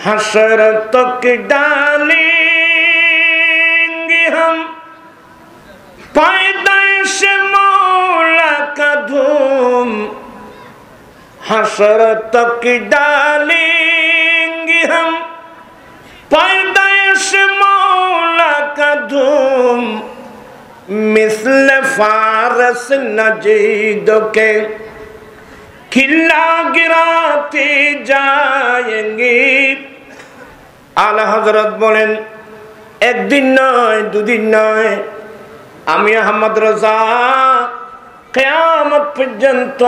हशर तक डालेंगे हम पैदाइश मौला का धूम, हशर तक डालेंगे हम पैदाइश मौला का धूम, मिस्ल फारस नजीद के खिल्ला गिराते जाएंगे। आला हजरत बोलेन একদিন নয় দুদিন নয়, আমি আহমদ রাজা কিয়ামত পর্যন্ত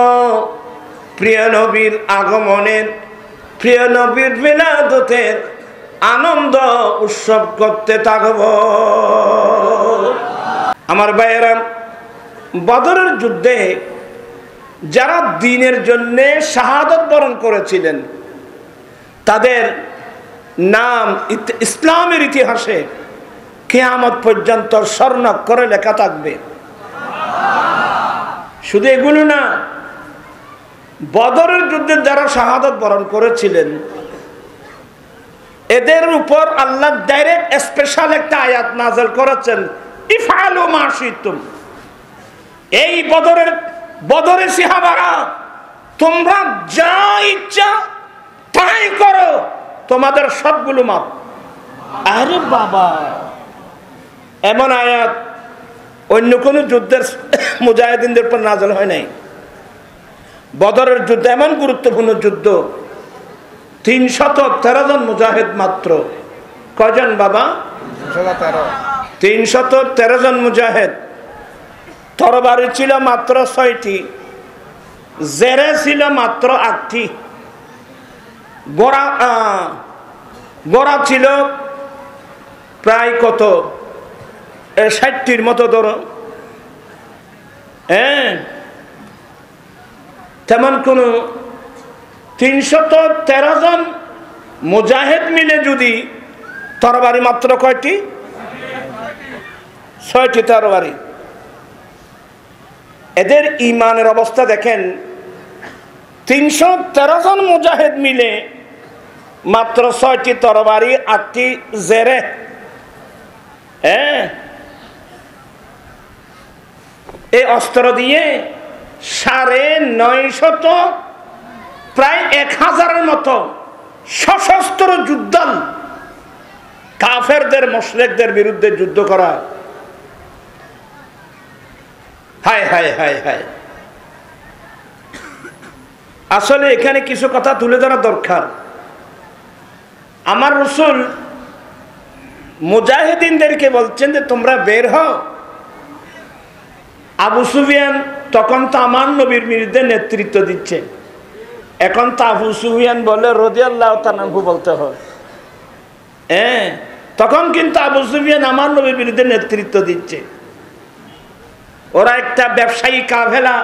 প্রিয় নবীর আগমনের, প্রিয় নবীর মিলাদতের আনন্দ উৎসব করতে থাকব। আমার ভাইয়েরা, বদরের যুদ্ধে যারা দ্বীনের জন্য শাহাদত বরণ করেছিলেন তাদের নাম ইসলামের ইতিহাসে কিয়ামত পর্যন্ত স্বর্ণাক্ষরে লেখা থাকবে। শুধু এগুলো না, বদরের যুদ্ধে যারা শাহাদত বরণ করেছিলেন এদের উপর আল্লাহ ডাইরেক্ট স্পেশাল একটা আয়াত নাযিল করেছেন, ইফআলু মা শিতুম। এই বদরের সাহাবারা তোমরা যা ইচ্ছা তাই করো, তোমাদের সবগুলো মাপ। আরে বাবা, এমন আয়াত অন্য কোন যুদ্ধের মুজাহিদিনদের উপর নাযিল হয় নাই। বদরের যুদ্ধ এমন গুরুত্বপূর্ণ যুদ্ধ, 313 জন মুজাহিদ মাত্র। কয়জন বাবা? 313 জন মুজাহিদ। তরবারি ছিল মাত্র 6টি, জেরে ছিল মাত্র 8টি, গোড়া ছিল প্রায় কত 60টির মতো ধরো। হ্যাঁ, তেমন কোন 313 জন মুজাহিদ মিলে যদি তরবারি মাত্র কয়টি? 6টি তরবারি। এদের ইমানের অবস্থা দেখেন, 313 জন মুজাহিদ মিলে মাত্র 6টি তরবারি, 8টি জেরে। এই অস্ত্র দিয়ে 950 প্রায় 1000-এর মতো সশস্ত্র যুদ্ধ কাফেরদের মুশরিকদের বিরুদ্ধে যুদ্ধ করা। হায় হায় হায় হায়। আসলে এখানে কিছু কথা তুলে ধরা দরকার। আমার রাসূল মুজাহিদিনদেরকে বলছেন যে তোমরা বের হও। আবু সুফিয়ান তখন তো আমার নবীর বিরুদ্ধে নেতৃত্ব দিচ্ছে, এখন তো আবু সুফিয়ান বলে রাদিয়াল্লাহু তাআলা আনহু বলতে হয়। তখন কিন্তু আবু সুফিয়ান আমার নবীর বিরুদ্ধে নেতৃত্ব দিচ্ছে। ওরা একটা ব্যবসায়ী কাফেলা,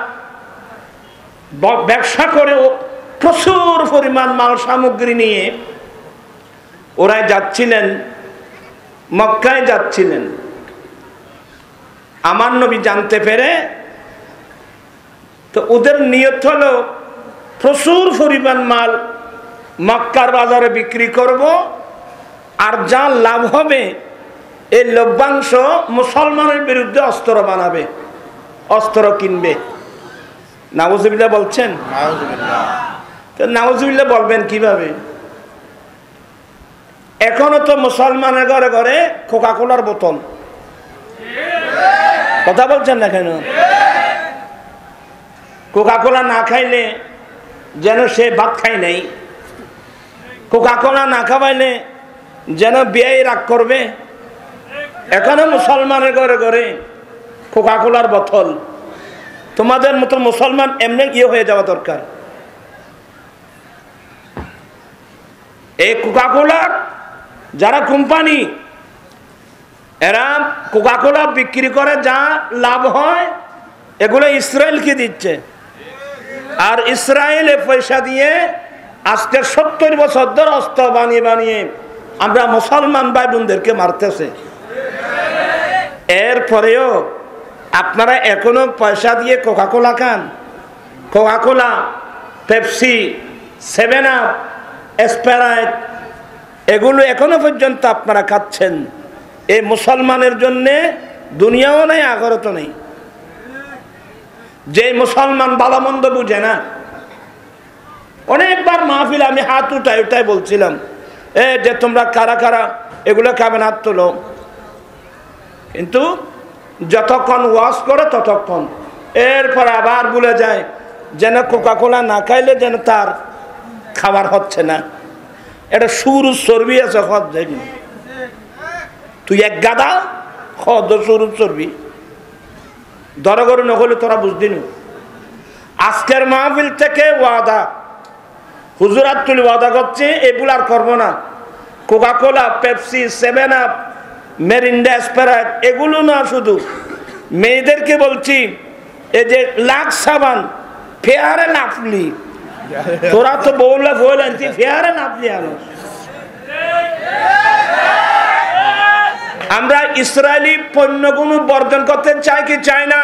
ব্যবসা করে প্রচুর পরিমাণ মাল সামগ্রী নিয়ে ওরা যাচ্ছিলেন, মক্কায় যাচ্ছিলেন। আমার নবী জানতে পেরে তো ওদের নিয়ত হলো প্রচুর পরিমাণ মাল মক্কার বাজারে বিক্রি করব, আর যা লাভ হবে এই লভ্যাংশ মুসলমানের বিরুদ্ধে অস্ত্র বানাবে, অস্ত্র কিনবে। নাউজুবিল্লাহ বলছেন? নাউজুবিল্লাহ বলবেন কিভাবে? এখনো তো মুসলমানের ঘরে ঘরে কোকা কোলার বোতল। কথা বলছেন না কেন? কোকা কোলা না খাইলে যেন সে ভাত খাই নাই, কোকা কোলা না খাওয়াইলে যেন বিয়ে রাগ করবে। এখনো মুসলমানের ঘরে ঘরে কোকা কোলার বোতল। তোমাদের মতো মুসলমান এমনি হয়ে যাওয়া দরকার। এই কোকা কোলার যারা কোম্পানি, এরা কোকা কোলা বিক্রি করে যা লাভ হয় এগুলো ইসরায়েলকে দিচ্ছে, আর ইসরায়েল পয়সা দিয়ে আজকে 70 বছর ধরে অস্ত্র বানিয়ে বানিয়ে আমরা মুসলমান ভাই বোনদেরকে মারতেছে। এরপরেও আপনারা এখনো পয়সা দিয়ে কোকা কোলা খান। Coca Cola, Pepsi, 7 up, Sprite, এগুলো এখনো পর্যন্ত আপনারা খাচ্ছেন। এই মুসলমানের জন্য দুনিয়াও নেই, আখিরাত নেই। যে মুসলমান ভালো মন্দ বুঝে না, অনেকবার মাহফিল আমি হাত উঠাই বলছিলাম, যে তোমরা কারা কারা এগুলো খাবেন, হাত তোলো। কিন্তু যতক্ষণ ওয়াজ করে ততক্ষণ, এরপর আবার ভুলে যায়, যেন কোকা-কোলা না খাইলে যেন তার খাবার হচ্ছে না। এটা সুর চর্বি আছে, হদ দেখি তুই এক গাদা হদ সুর চর্বি দরগরু নহলে তোরা বুঝদি না। আজকের মাহফিল থেকে ওয়াদা, হুজুরাত তুলি ওয়াদা করছে, এগুলো আর করবো না। Coca-Cola, Pepsi, 7 up, Mirinda, Sprite এগুলো না, শুধু মেয়েদেরকে বলছি, এই যে লাক্স সাবান, ফেয়ার এন্ড লাভলি, তোরা তো বউলা বললেন ফেয়ার এন্ড লাভলি আনো। আমরা ইসরায়েলি পণ্যগুলো বর্জন করতে চাই কি চাই না?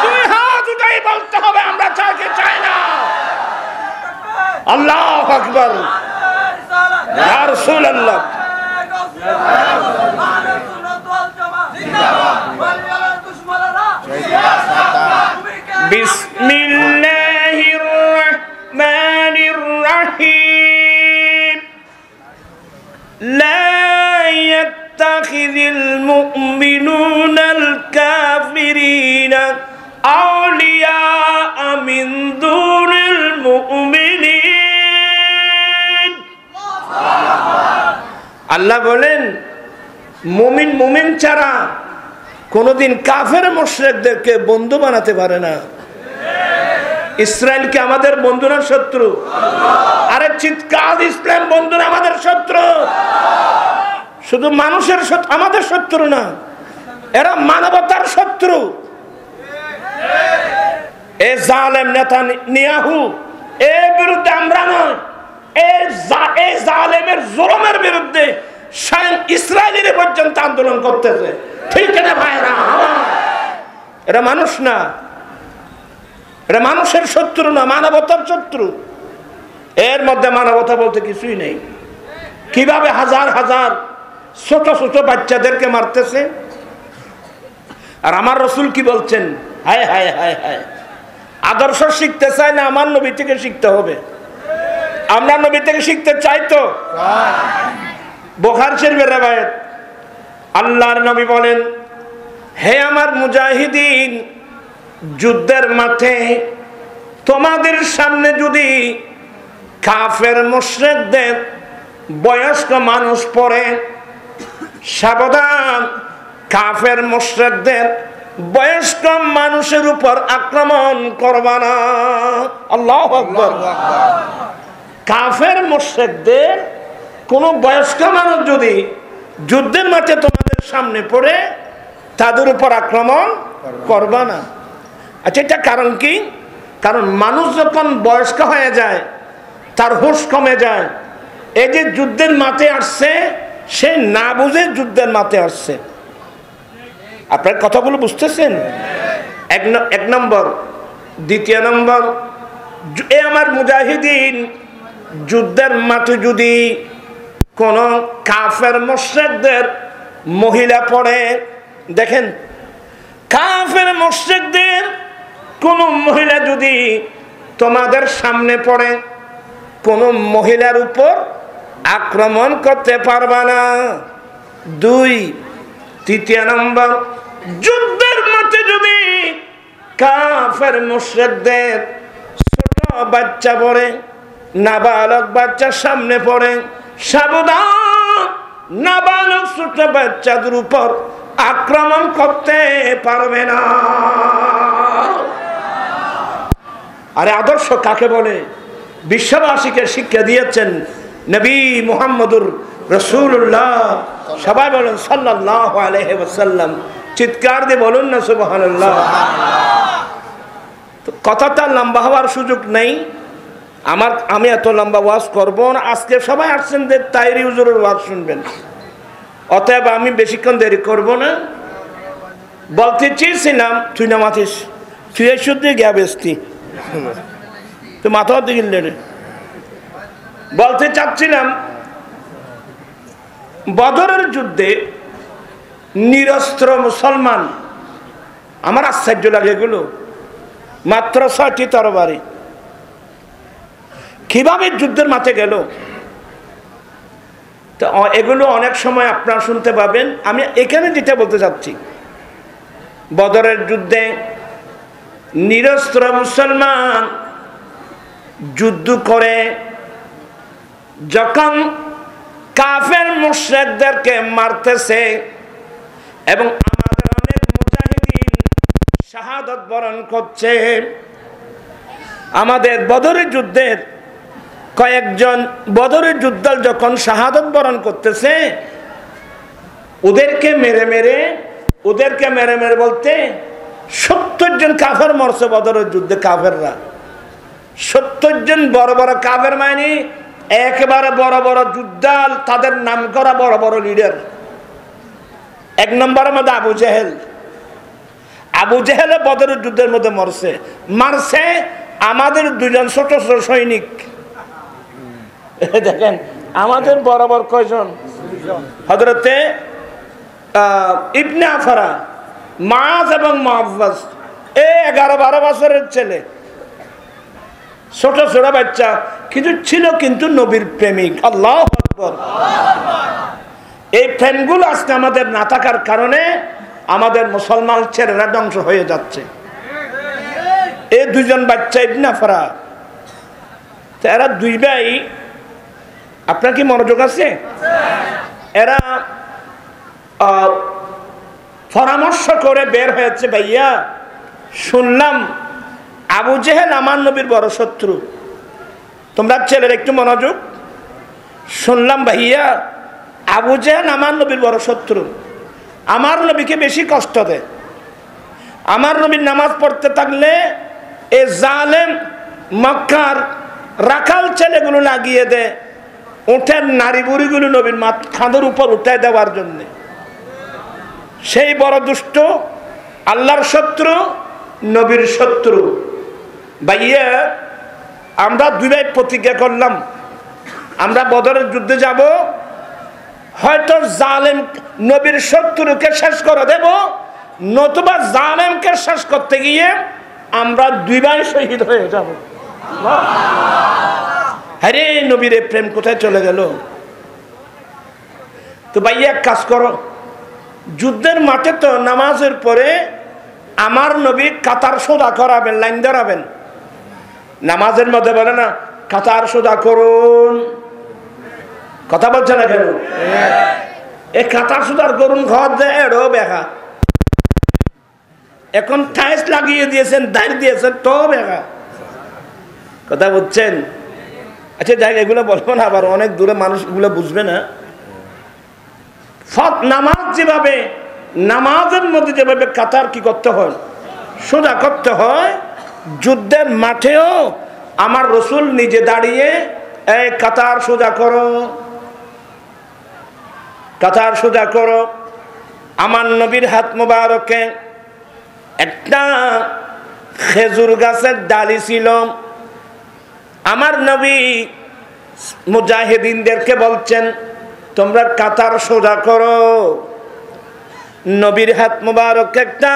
দুই হাত উঠাই বলতে হবে আমরা চাই কি চাই না। আল্লাহু আকবার, ইয়া রাসূলুল্লাহ। বিসমিল্লাহির রহমানির রহিম। লা ইয়াত্তাখিযুল মুমিনুনাল কাফিরিনা আউলিয়া মিন দুনিল মুমিনিন। আল্লাহ বলেন, মুমিন ছাড়া কোনদিন কাফের মুশরিকদেরকে বন্ধু বানাতে পারে না। ইসরায়েল কি আমাদের বন্ধু না শত্রু? আরে চিৎকার, ইসলাম বন্ধু না আমাদের শত্রু? শুধু মানুষের আমাদের শত্রু না, এরা মানবতার শত্রু। এ জালেম নেতানিয়াহু এর বিরুদ্ধে আমরা নয়, এই জালেমের জুলুমের বিরুদ্ধে স্বয়ং ইসরায়েলের পর্যন্ত আন্দোলন করতেছে। ঠিক না ভাইরা? এরা মানুষ না, এটা মানুষের শত্রু না, মানবতার শত্রু। এর মধ্যে মানবতা বলতে কিছুই নেই। কিভাবে হাজার হাজার ছোট ছোট বাচ্চাদেরকে মারতেছে। আর আমার রসুল কি বলছেন? হায় হায় হায় হায়, আদর্শ শিখতে চাই না, আমার নবী থেকে শিখতে হবে। আমরা নবী থেকে শিখতে চাই তো। বুখারী শরীফের রওয়ায়াত, আল্লাহর নবী বলেন, হে আমার মুজাহিদিন, যুদ্ধের মাঠে তোমাদের সামনে যদি কাফের মুশরিকদের বয়স্ক মানুষ পড়ে, সাবধান, কাফের মুশরিকদের বয়স্ক মানুষের উপর আক্রমণ করবা না। আল্লাহু আকবার। কাফের মুশরিকদের কোন বয়স্ক মানুষ যদি যুদ্ধের মাঠে তোমাদের সামনে পড়ে, তাদের উপর আক্রমণ করবা না। আচ্ছা, এটা কারণ কি? কারণ মানুষ যখন বয়স্ক হয়ে যায়, তার হুঁশ কমে যায়। এই যে যুদ্ধের মাঠে আসছে, সে না বুঝে যুদ্ধের মাঠে আসছে। আপনার কথাগুলো বুঝতেছেন? এক নম্বর। দ্বিতীয় নম্বর, এ আমার মুজাহিদিন, যুদ্ধের মাঠে যদি কোন কাফের মুশরিকদের মহিলা পড়ে, দেখেন, কাফের মুশরিকদের কোন মহিলা যদি তোমাদের সামনে পড়ে, কোন মহিলার উপর আক্রমণ করতে পারবা না। তৃতীয় নম্বর, যুদ্ধের মাঠে যদি কাফের মুশরিকদের ছোট বাচ্চা পড়ে, নাবালক বাচ্চার সামনে পড়ে, সাবধান, নাবালক ছোট বাচ্চাদের উপর আক্রমণ করতে পারবে না। আরে আদর্শ কাকে বলে? বিশ্ববাসীকে শিক্ষা দিয়েছেন নবী মুহাম্মদুর রাসূলুল্লাহ। সবাই বলেন সাল্লাল্লাহু আলাইহি ওয়াসাল্লাম। চিৎকার দিয়ে বলুন না সুবহানাল্লাহ। তো কথাটা লম্বা হওয়ার সুযোগ নেই আমি এত লম্বা ওয়াজ করব না। আজকে সবাই আসছেন যে তাইরি হুজুরের ওয়াজ শুনবেন, অতএব আমি বেশিক্ষণ দেরি করব না। বলতে চেয়েছিলাম, তুই না মাথিস, তুই শুদ্ধ গিয়া বেস্তি, তুই মাথা দিকে বলতে চাচ্ছিলাম বদরের যুদ্ধে নিরস্ত্র মুসলমান, আমার আশ্চর্য লাগে এগুলো, মাত্র 6টি তরবারি কিভাবে যুদ্ধের মাঠে গেল। তো এগুলো অনেক সময় আপনারা শুনতে পাবেন। আমি এখানে যেটা বলতে চাচ্ছি, বদরের যুদ্ধে নিরস্ত্র মুসলমান যুদ্ধ করে যখন কাফের মুশরিকদেরকে মারতেছে এবং আমাদের অনেক মুজাহিদিন শাহাদাত বরণ করছে, আমাদের বদরের যুদ্ধের কয়েকজন বদরের যুদ্ধ যখন শাহাদাত বরণ করতেছে, ওদেরকে মেরে মেরে বলতে 70 জন কাফের মরছে বদরের যুদ্ধে। কাফেররা 70 জন বড় বড় কাফের, মানে একেবারে বড় বড় যুদ্ধাল, তাদের নাম করা বড় বড় লিডার। 1 নম্বরের মধ্যে আবু জেহেল বদরের যুদ্ধের মধ্যে মারছে আমাদের 2 জন ছোট ছোট সৈনিক। দেখেন আমাদের বরাবর কয়জন, হযরতে ইবনে আফরা, মাআজ এবং মুআওয়াজ, 11-12 বছরের ছেলে, ছোট ছোট বাচ্চা, কিন্তু ছিল কিন্তু নবীর প্রেমিক। আল্লাহু আকবার। এই প্রেমগুলো আজকে আমাদের না থাকার কারণে আমাদের মুসলমান ছেলেরা ধ্বংস হয়ে যাচ্ছে। এই 2 জন বাচ্চা ইবনে আফরা, এরা 2 ভাই, আপনার কি মনোযোগ আছে? এরা পরামর্শ করে বের হয়েছে, ভাইয়া শুনলাম আবু জেহেল আমার নবীর বড় শত্রু। তোমরা ছেলের একটু মনোযোগ, শুনলাম ভাইয়া আবু জেহেল আমার নবীর বড় শত্রু, আমার নবীকে বেশি কষ্ট দেয়। আমার নবীর নামাজ পড়তে থাকলে এ জালেম মক্কার রাখাল ছেলেগুলো লাগিয়ে দেয়, উঠের নারী বুড়িগুলো নবীর খাঁদের উপর উঠায় দেওয়ার জন্য। সেই বড় দুষ্ট, আল্লাহর শত্রু, নবীর শত্রু। ভাইয়া আমরা 2 ভাই প্রতিজ্ঞা করলাম, আমরা বদরের যুদ্ধে যাব, হয়তো জালেম নবীর শত্রুকে শেষ করে দেব, নতুবা জালেমকে শেষ করতে গিয়ে আমরা 2 ভাই শহীদ হয়ে যাব। আরে নবীর প্রেম কোথায় চলে গেল? তো ভাইয়া এক কাজ করো, যুদ্ধের মাঠে তো নামাজের পরে আমার নবী কাতার সোজা করাবেন, লাইন ধরাবেন। নামাজের মধ্যে বলে না কাতার সোজা করুন, কথা বলছে না কেন? এই কাতার সোজা করুন ঘর দেয় এড়ো বেখা, এখন টাইলস লাগিয়ে দিয়েছেন, দাঁড়িয়ে দিয়েছেন তো বেখা, কথা বলছেন? আচ্ছা যাই, এগুলো বলবো না, আবার অনেক দূরে মানুষ এগুলো বুঝবে না। নামাজ যেভাবে, নামাজের মধ্যে যেভাবে কাতার কি করতে হয়, সোজা করতে হয়, যুদ্ধের মাঠেও আমার রসুল নিজে দাঁড়িয়ে এই কাতার সোজা করো, কাতার সোজা করো। আমার নবীর হাত মোবারকে একটা খেজুর গাছের ডালি ছিল। আমার নবী মুজাহিদিনদেরকে বলছেন তোমরা কাতার সোজা করো। নবীর হাত মোবারক একটা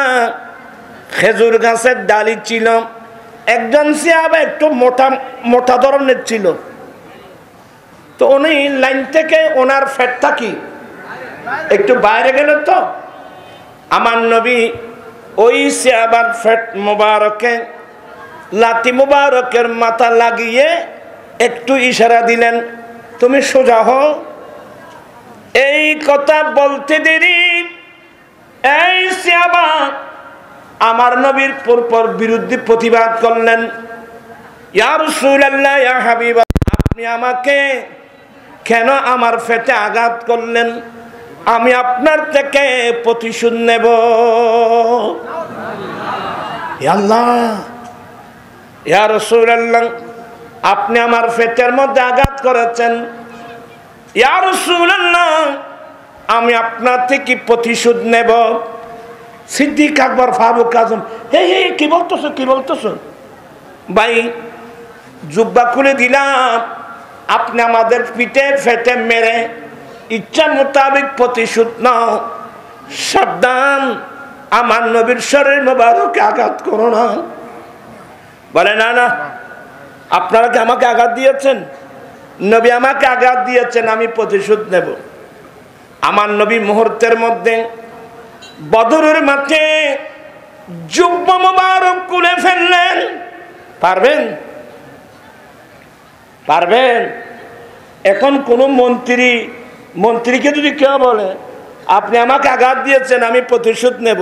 খেজুর গাছের ডালি ছিল। একজন সাহাবা একটু মোটা মোটা ধরনের ছিল, তো উনি লাইন থেকে ওনার ফ্যাটটা কি একটু বাইরে গেল, তো আমার নবী ওই সাহাবার ফ্যাট মোবারকে লাতি মুবারকের মাথা লাগিয়ে একটু ইশারা দিলেন, তুমি সোজা হও। এই কথা বলতে দেরি এই সাহাবা আমার নবীর পরপর বিরুদ্ধে প্রতিবাদ করলেন, ইয়া রাসূলুল্লাহ, ইয়া হাবিবাল্লাহ, আপনি আমাকে কেন আমার পেটে আঘাত করলেন? আমি আপনার থেকে প্রতিশোধ নেব। ইয়া আল্লাহ, ইয়া রাসূলুল্লাহ, আপনি আমার পেটের মধ্যে আঘাত করেছেন, ইয়া রাসূলুল্লাহ, আমি আপনার থেকে প্রতিশোধ নেব। সিদ্দিক আকবর, ফারুক আজম, হে হে কি বলতেছ, কি বলতেছ? ভাই জুব্বা খুলে দিলাম, আপনি আমাদের পিঠে ফেটে মেরে ইচ্ছা মোতাবেক প্রতিশোধ নাও, সাবধান আমার নবীর শরীর মোবারকে আঘাত করো না। বলে না না, আপনারা কি আমাকে আঘাত দিয়েছেন? নবী আমাকে আঘাত দিয়েছেন, আমি প্রতিশোধ নেব। আমার নবী মুহূর্তের মধ্যে বদরের মাঠে জুব্বা মোবারক খুলে ফেললেন। পারবেন? পারবেন? এখন কোন মন্ত্রীকে যদি কেউ বলে আপনি আমাকে আঘাত দিয়েছেন, আমি প্রতিশোধ নেব,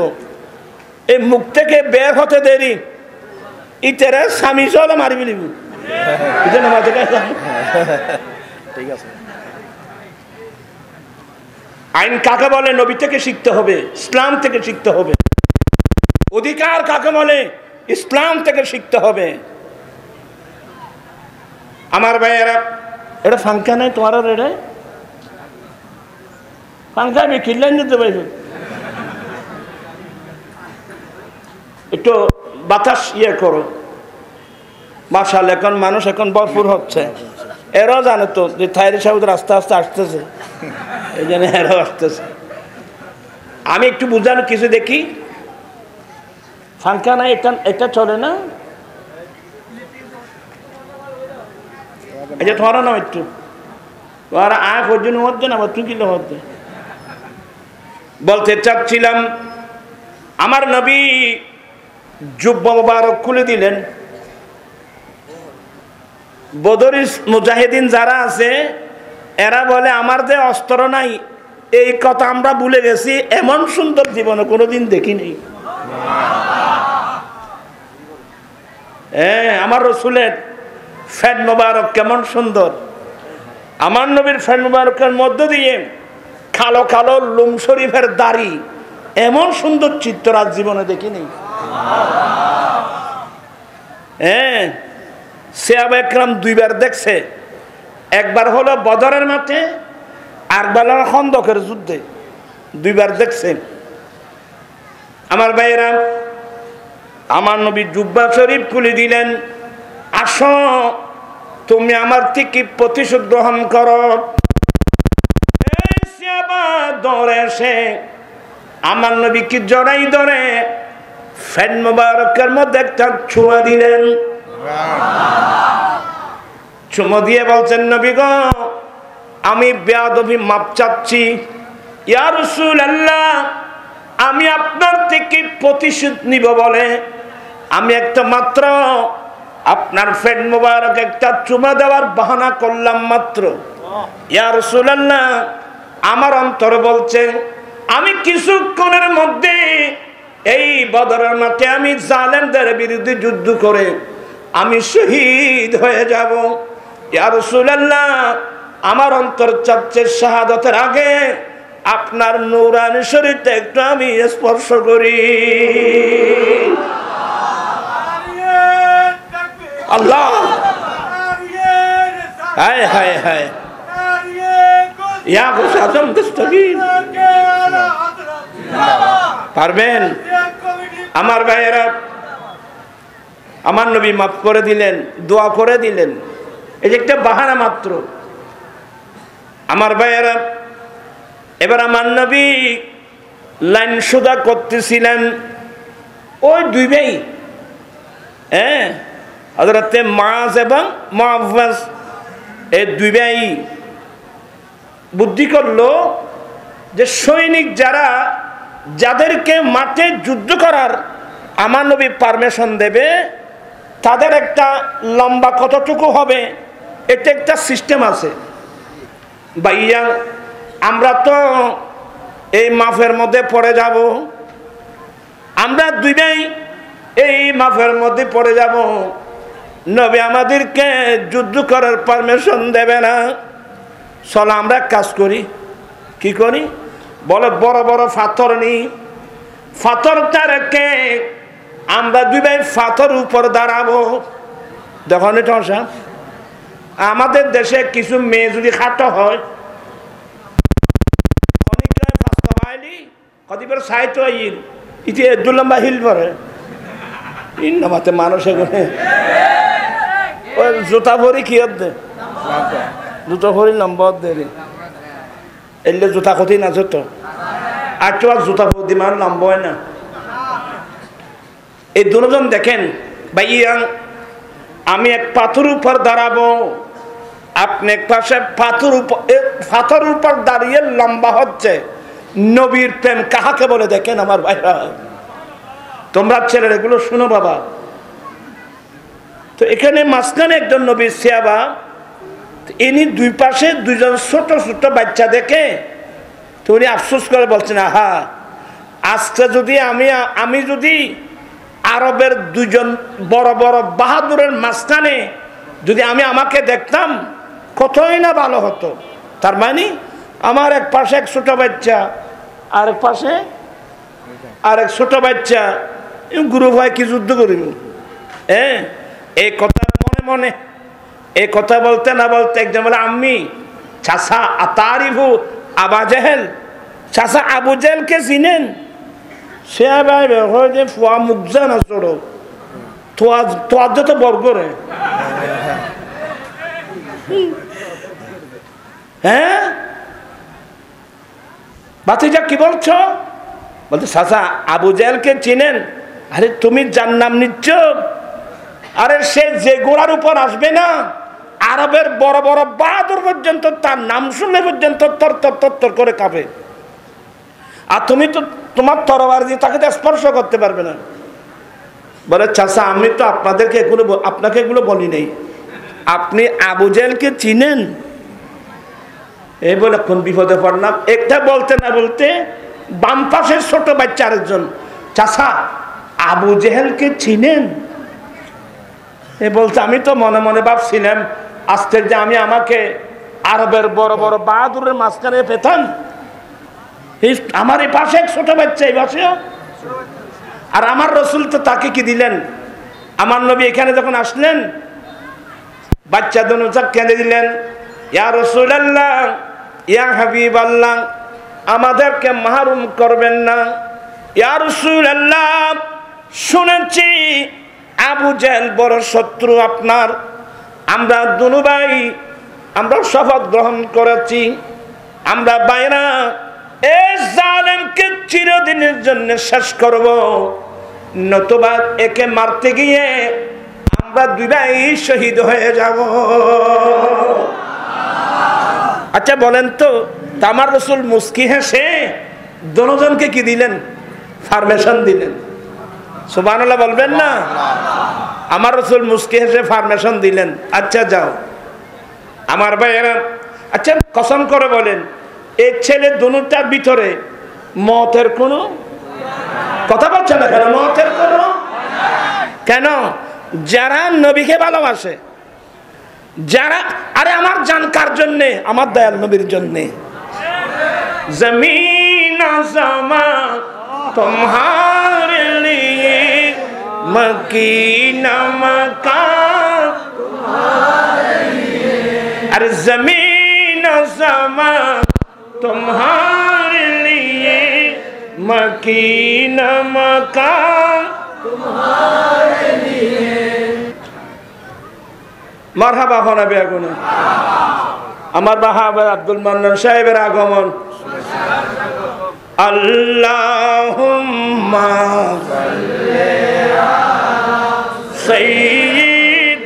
এই মুখ থেকে বের হতে দেরি ইতেরা স্বামী সহ মারি ফেলিব। ঠিক আছে। আইন কাকে বলে? নবী থেকে শিখতে হবে, ইসলাম থেকে শিখতে হবে। অধিকার কাকে বলে? ইসলাম থেকে শিখতে হবে। আমার ভাইয়েরা, এটা ফাঙ্কা নাই তোমার, এটা ফাঙ্কা আমি কিনলেন নিতে পারি, একটু বাতাস ইয়ে করো। মাশাআল্লাহ, এখন মানুষ এখন ভরপুর হচ্ছে। এরাও জানে তো যে থাইরি সাহেব আস্তে আস্তে আসতেছে, এই জন্য এরাও আসতেছে। আমি একটু বুঝানো কিছু দেখি। ফাঙ্কা নাই, এটা চলে না। এই যে ধরো না একটু, তোমার আয় পর্যন্ত হচ্ছে না, আবার তুই কিলো হচ্ছে। বলতে চাচ্ছিলাম, আমার নবী জুব্বা মোবারক খুলে দিলেন। বদরি মুজাহিদিন যারা আছে এরা বলে আমার যে অস্ত্র নাই, এই কথা আমরা ভুলে গেছি, এমন সুন্দর জীবনে কোনোদিন দেখিনি। আমার রসুলের ফ্যান মোবারক কেমন সুন্দর। আমার নবীর ফ্যান মোবারকের মধ্য দিয়ে কালো কালো লুম শরীফের দাড়ি, এমন সুন্দর চিত্র আজ জীবনে দেখিনি। সাহাবা একরাম দুইবার দেখছে, একবার হলো বদরের মাঠে, আরেকবার হলো খন্দকের যুদ্ধে, দুইবার দেখছে। আমার ভাইয়েরা, আমার নবী জুব্বা শরীফ খুলে দিলেন, আসো তুমি আমার থেকে প্রতিশোধ গ্রহণ করো। দৌড়ে এসে আমার নবীকে জড়াই ধরে ফ্যান মোবারকের মধ্যে একটা ছোঁয়া দিলেন। চুমো দিয়ে বলছেন, নবী গো, আমি বেয়াদবি মাপ চাচ্ছি। ইয়া রাসূলুল্লাহ, আমি আপনার থেকে প্রতিশোধ নিব বলে আমি একটা মাত্র আপনার ফ্যান মোবারক একটা চুমা দেওয়ার বাহানা করলাম মাত্র। ইয়া রাসূলুল্লাহ, আমার অন্তর বলছে আমি কিছুক্ষণের মধ্যে এই বদরের মাঠে আমি জালেমদের বিরুদ্ধে যুদ্ধ করে আমি শহীদ হয়ে যাব। ইয়া রাসূলুল্লাহ, আমার অন্তর চাচ্ছে শাহাদাতের আগে আপনার নূরানি শরীরটা একটু আমি স্পর্শ করি। আল্লাহ, হায় হায় হায়, ইয়া গাউসে আজম দস্তগীর। পারবেন? আমার ভাইয়েরা, আমার নবী মাফ করে দিলেন, দোয়া করে দিলেন, এই যে একটা বাহানা মাত্র। আমার ভাইয়েরা, এবার আমার নবী লাইন সোজা করতেছিলেন, ওই দুই ভাই, হযরতে মুআয এবং মুআওয়াজ, এই দুই ভাই বুদ্ধি করলো যে সৈনিক যারা, যাদেরকে মাঠে যুদ্ধ করার আমার নবী পারমিশন দেবে, তাদের একটা লম্বা কতটুকু হবে এটা একটা সিস্টেম আছে। ভাইয়া, আমরা তো এই মাফের মধ্যে পড়ে যাব, আমরা দুই ভাই এই মাফের মধ্যে পড়ে যাব, নবী আমাদেরকে যুদ্ধ করার পারমিশন দেবে না। চলো আমরা কাজ করি। কি করি? বলে বড় বড় পাথর নিই, পাথরটা রেখে আমরা দুই ভাই পাথর উপর দাঁড়াবো। দেখুন এটা আমাদের দেশে কিছু মেয়ে যদি খাটো হয়, মানুষ জুতা ভরি কি দে, জুতা ভরি লম্বা দে, এলে জুতা ক্ষতি না যত আর তো আর জুতা দিমান লম্ব হয় না। এই দুজন দেখেন ভাইয়া, আমি এক পাথর উপর দাঁড়াবো, আপনি এক পাশে পাথর উপর দাঁড়িয়ে লম্বা হচ্ছে। নবীর প্রেম কাহাকে বলে দেখেন আমার ভাইরা, তোমরা ছেলের এগুলো শুনো বাবা। তো এখানে মাঝখানে একজন নবীর সাহাবা, ইনি দুই পাশে দুইজন ছোট ছোট বাচ্চা দেখে তো উনি আফসোস করে বলছেন, আহা আজকে যদি আমি যদি আরবের দুজন বড় বড় বাহাদুরের মাঝখানে যদি আমাকে দেখতাম কতই না ভালো হতো। তার মানে আমার এক পাশে এক ছোট বাচ্চা, আরেক পাশে আরেক ছোট বাচ্চা, গুরু ভাই কি যুদ্ধ করিব। এই কথা মনে মনে এই কথা বলতে না বলতে একজন বলে, আমি চাষা আতারিফু আবা জেহেল, চাষা আবু জেহেলকে চিনেন? সে ভাই হয় যে ফুয়া মুখজা না চড়ো তোয়ার যত বর্গরে। হ্যাঁ বাতিজা কি বলছো? বলতে চাচা আবু জেহেলকে চিনেন? আরে তুমি যার নাম নিচ্ছ, আরে সে যে গোড়ার উপর আসবে না, আরবের বড় বড় বাহাদুর পর্যন্ত তার নাম শুনলে পর্যন্ত তর করে কাঁপে। আর তুমি তো তোমার তরবারি দিয়ে তাকে স্পর্শ করতে পারবে না। বলে চাচা আমি তো আপনাকে এগুলো বলি নাই, আপনি আবু জেহেলকে চিনেন? এই বলে কোন বিপদে পড়লাম। একটা বলতে না বলতে বাম পাশের ছোট বাচ্চা আরেকজন, চাচা আবু জেহেলকে চিনেন? এ বলছে আমি তো মনে মনে ভাবছিলাম আজকের যে আমাকে আরবের বড় বড় বাহাদুরের মাঝখানে পেতাম, আমার এই পাশে এক ছোট বাচ্চা এই পাশে। আর আমার রসুল তো তাকে কি দিলেন? আমার নবী এখানে যখন আসলেন বাচ্চা দুটো কেঁদে দিলেন, ইয়া রাসূলুল্লাহ ইয়া হাবিবাল্লাহ আমাদেরকে মাহরুম করবেন না। ইয়া রাসূলুল্লাহ শুনেছি আবু জেহেল বড় শত্রু আপনার, আমরা দুনু ভাই আমরা শপথ গ্রহণ করেছি, আমরা বাইরা এই জালেমকে চিরদিনের জন্য শেষ করব, নতুবা একে মারতে গিয়ে আমরা দুই ভাই শহীদ হয়ে যাব। আচ্ছা বলেন তো, আমার রসুল মুস্কি হেসে দুজনকে কি দিলেন? ফার্মেশন দিলেন। সুবহানাল্লাহ বলবেন না? আমার রসুল মুস্কি হেসে ফার্মেশন দিলেন। আচ্ছা যাও আমার ভাইয়েরা, আচ্ছা কসম করে বলেন এই ছেলে দুটার ভিতরে মতের কোনো কথা বলছে না কেন? মতের কোনো কেন? যারা নবীকে ভালোবাসে, যারা আরে আমার জান কার জন্যে? আমার দয়াল নবীর জন্যে। জমিন আসমা তোমারে লিয়ে, মকিনা মকান তোমারে লিয়ে, আরে জমিন আসমা तुम्हारे लिए, मकीना मकान तुम्हारे लिए। মারহাবা হনাবে আগুনে আমার বাহাবা আব্দুল মান্নান সাহেবের আগমন। আল্লাহুম্মা সাল্লি আলা সাইয়্যিদিনা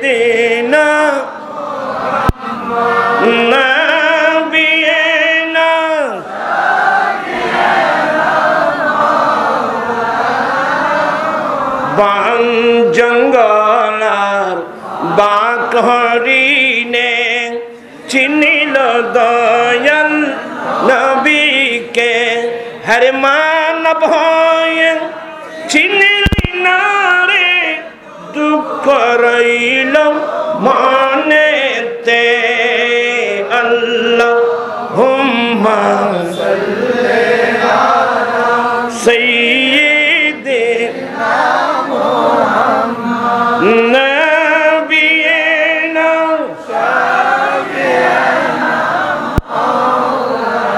মুহাম্মদ জঙ্গলার বাক হরিণে চিনিল দয়াল নবীকে, হরে মানব হয়ে চিনিলি না রে, দুঃখ রইল মনেতে। আল্লাহুম্মা সাল্লি আলা সাইয়্যিদিনা নবিয়িনা শাফিঈনা মাওলানা।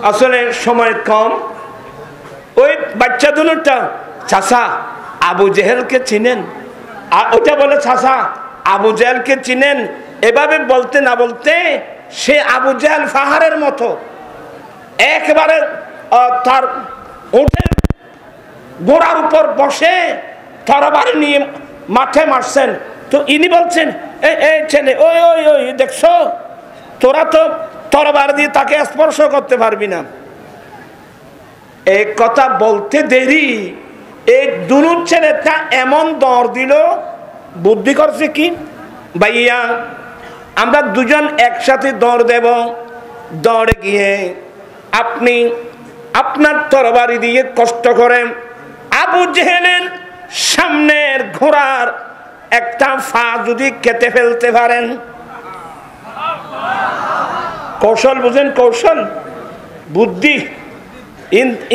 আসলে সময় কম। ওই বাচ্চা দুটা চাচা আবু জেহেলকে চিনেন? ওটা বলে চাচা আবু জেহেলকে চিনেন? এভাবে বলতে না বলতে সে আবু জাহেল পাহাড়ের মতো একেবারে তার উটের গোড়ার উপর বসে তরবারি নিয়ে মাঠে মারছেন। তো ইনি বলছেন, এই ছেলে, ওই ওই ওই দেখছো, তোরা তো তরবারি দিয়ে তাকে স্পর্শ করতে পারবি না। এই কথা বলতে দেরি এই দুনুর ছেলেটা এমন দৌড় দিল, বুদ্ধি করছে কি, ভাইয়া আমরা দুজন একসাথে দৌড় দেব, দৌড়ে গিয়ে আপনি আপনার তরবারি দিয়ে কষ্ট করে আবু জেহেলের সামনের ঘোড়ার একটা ফা যদি কেটে ফেলতে পারেন। কৌশল বুঝেন, কৌশল বুদ্ধি